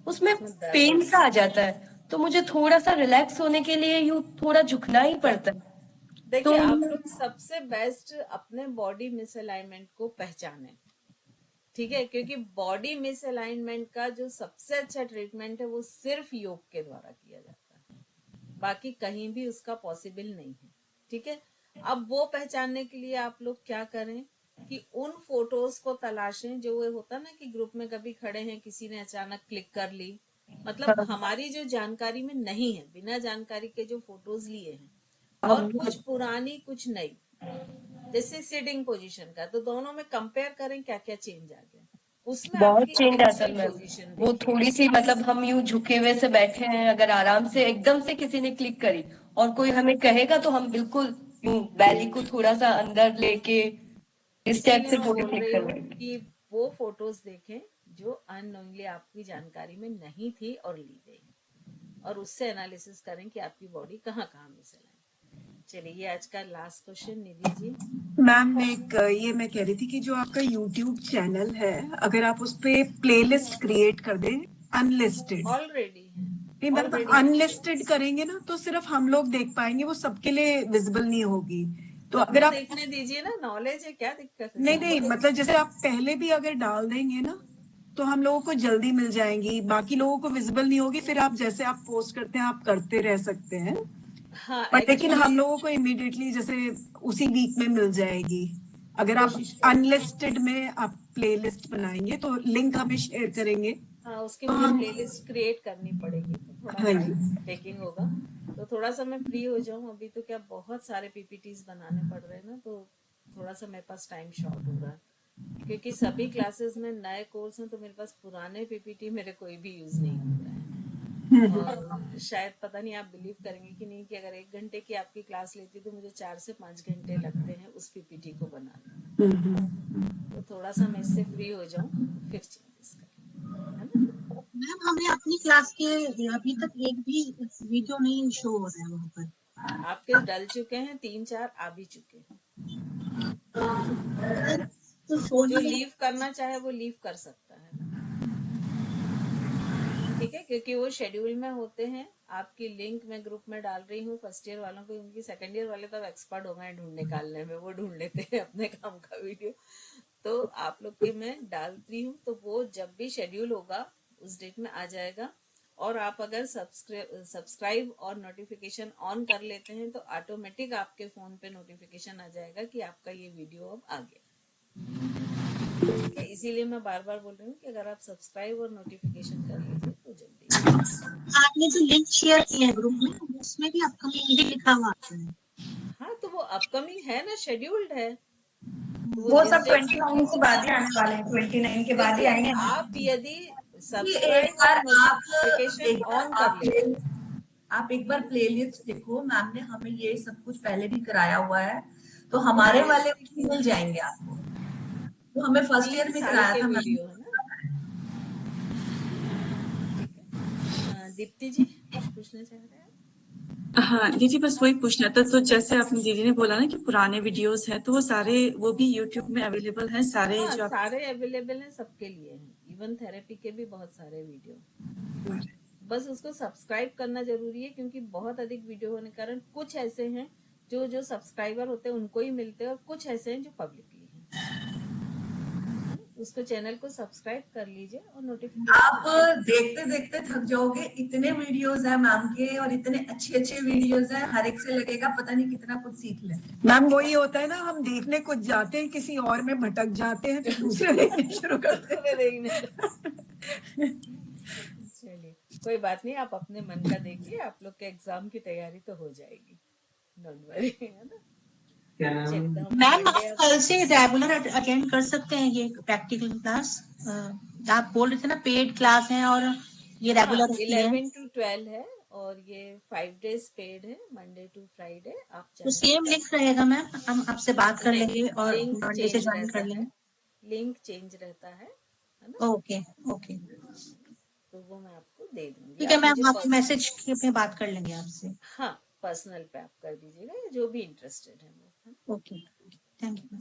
उसमें उसमें दर्द पेन होता सा है। आ जाता है, तो मुझे थोड़ा सा रिलैक्स होने के लिए यूं थोड़ा झुकना ही पड़ता है। देखिए, तो आप लोग सबसे बेस्ट अपने बॉडी मिसअलाइनमेंट को पहचानें, ठीक है। क्योंकि बॉडी मिसअलाइनमेंट का जो सबसे अच्छा ट्रीटमेंट है वो सिर्फ योग के द्वारा किया जाता है, बाकी कहीं भी उसका पॉसिबल नहीं है, ठीक है। अब वो पहचानने के लिए आप लोग क्या करें कि उन फोटोज को तलाशें जो वो होता ना कि ग्रुप में कभी खड़े हैं, किसी ने अचानक क्लिक कर ली, मतलब हमारी जो जानकारी में नहीं है, बिना जानकारी के जो फोटोज लिए हैं, और कुछ पुरानी कुछ नई, जैसे सिटिंग पोजीशन का, तो दोनों में कंपेयर करें क्या क्या चेंज आ गया, उसमें बहुत आपकी चेंज आता एक्चुअल है पोजीशन वो थोड़ी सी, मतलब हम यूं झुके हुए से बैठे हैं, अगर आराम से एकदम से किसी ने क्लिक करी और कोई हमें कहेगा तो हम बिल्कुल यूं बैली को थोड़ा सा अंदर लेके इस टाइप इसीलिए से मैं फोटो बोल क्लिक रही कर हूँ रहे हैं। कि वो फोटोज देखें जो अननोइंगली आपकी जानकारी में नहीं थी और ली गई, और उससे एनालिसिस करें कि आपकी बॉडी कहाँ कहाँ मिसल है। चलिए, ये आज का last question Nidhi ji. Ma'am ये मैं कह रही थी कि जो आपका यूट्यूब चैनल है, अगर आप उस पे प्लेलिस्ट क्रिएट कर दें अनलिस्टेड, ऑलरेडी है, नहीं मतलब अनलिस्टेड करेंगे ना तो सिर्फ हम लोग देख पाएंगे, वो सबके लिए विजिबल नहीं होगी। तो अगर आप देखने दीजिए ना, नॉलेज है, क्या दिक्कत है? नहीं मतलब जैसे आप पहले भी अगर डाल देंगे ना तो हम लोगों को जल्दी मिल जाएंगी, बाकी लोगों को विजिबल नहीं होगी, फिर आप जैसे आप पोस्ट करते हैं आप करते रह सकते हैं। हाँ, बट लेकिन हम लोगों को इमीडिएटली जैसे उसी वीक में मिल जाएगी। अगर आप अनलिस्टेड में आप प्लेलिस्ट बनाएंगे तो लिंक हमें शेयर करेंगे। हाँ, उसकी मुझे प्लेलिस्ट क्रिएट करनी पड़ेगी, तो थोड़ा टाइम टेकिंग होगा, तो थोड़ा सा मैं फ्री हो जाऊं। अभी तो क्या बहुत सारे पीपीटीज बनाने पड़ रहे हैं ना, तो थोड़ा सा मेरे पास टाइम शॉर्ट हो रहा है, क्योंकि सभी क्लासेस में नए कोर्स हैं, तो मेरे पास पुराने पीपीटी मेरे कोई भी यूज नहीं हो रहा है। और शायद पता नहीं आप बिलीव करेंगे कि नहीं, कि अगर 1 घंटे की आपकी क्लास लेती तो मुझे 4 से 5 घंटे लगते हैं उस पीपीटी को बनाने में। तो थोड़ा सा मैं इससे फ्री हो जाऊं तो फिर चेंजेस करें, है ना? मैम हमें अपनी क्लास के अभी तक एक भी वीडियो नहीं शो हो रहा है वहाँ पर। आपके डल चुके हैं, 3-4 आ भी चुके हैं। तो जो लीव करना चाहे वो लीव कर सकता है, ठीक है, क्योंकि वो शेड्यूल में होते हैं। आपकी लिंक मैं ग्रुप में डाल रही हूँ फर्स्ट ईयर वालों को, क्योंकि सेकंड ईयर वाले तो एक्सपर्ट हो गए ढूंढ निकालने में, वो ढूंढ लेते हैं अपने काम का वीडियो। तो आप लोग के मैं डालती हूँ, तो वो जब भी शेड्यूल होगा उस डेट में आ जाएगा। और आप अगर सब्सक्राइब और नोटिफिकेशन ऑन कर लेते हैं तो ऑटोमेटिक आपके फोन पे नोटिफिकेशन आ जाएगा कि आपका ये वीडियो अब आ गया, ठीक है। इसीलिए मैं बार बार बोल रही हूँ कि अगर आप सब्सक्राइब और नोटिफिकेशन कर लीजिए तो जल्दी। आपने जो लिंक शेयर किया है ग्रुप में, उसमें भी अपकमिंग भी लिखा हुआ आता है। हाँ, तो वो अपकमिंग है ना, शेड्यूल्ड है, तो वो सब 29 के बाद ही आने वाले हैं, 29 के बाद ही आएंगे। आप यदि एक सब्सक्राइब बार और नोटिफिकेशन ऑन कर ले, आप एक बार प्लेलिस्ट देखो, मैम ने हमें ये सब कुछ पहले भी कराया हुआ है, तो हमारे वाले मिल जाएंगे आपको। वो हमें फर्स्ट ईयर में कराया था वीडियो है ना। दीप्ति जी कुछ पूछना चाह रहे हैं? हाँ दीदी, बस वही पूछना था। तो जैसे आपने दीदी ने बोला ना कि पुराने वीडियोस हैं, तो वो सारे वो भी यूट्यूब में अवेलेबल हैं सारे? हाँ, जो सारे अवेलेबल हैं, सबके लिए हैं, इवन थेरेपी के भी बहुत सारे वीडियो। बस उसको सब्सक्राइब करना जरूरी है, क्योंकि बहुत अधिक वीडियो होने के कारण कुछ ऐसे हैं जो सब्सक्राइबर होते हैं उनको ही मिलते हैं, और कुछ ऐसे हैं जो पब्लिकली हैं। उसको चैनल को सब्सक्राइब कर लीजिए और नोटिफिकेशन। आप देखते देखते थक जाओगे, इतने वीडियोस हैं मैम के और इतने अच्छे अच्छे वीडियोस हैं, हर एक से लगेगा पता नहीं कितना कुछ सीख ले। मैम वही होता है ना, हम देखने कुछ जाते हैं, किसी और में भटक जाते हैं, फिर दूसरे देखने शुरू करते हैं। चलिए, कोई बात नहीं, आप अपने मन का देखिए, आप लोग के एग्जाम की तैयारी तो हो जाएगी, डोंट वरी, है ना। मैम आप कल से रेगुलर अटेंड कर सकते हैं ये प्रैक्टिकल क्लास? आप बोल रहे थे ना पेड क्लास है और ये रेगुलर होती है। 11 to 12 है और ये 5 days पेड है, मंडे टू फ्राइडे। आप तो सेम लिंक रहेगा मैम, हम आपसे बात कर लेंगे और मंडे से ज्वाइन कर लेंगे। लिंक चेंज रहता है ना। ओके ओके, तो वो मैं आपको दे दूंगी। ठीक है मैम, आप मैसेज पे बात कर लेंगे आपसे। हाँ, पर्सनल पे आप कर दीजिएगा, जो भी इंटरेस्टेड है वो। Okay, thank you.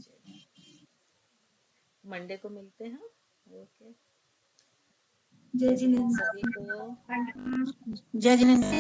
मंडे को मिलते हैं। ओके, जय जिनेंद्र। सभी को जय जिनेंद्र।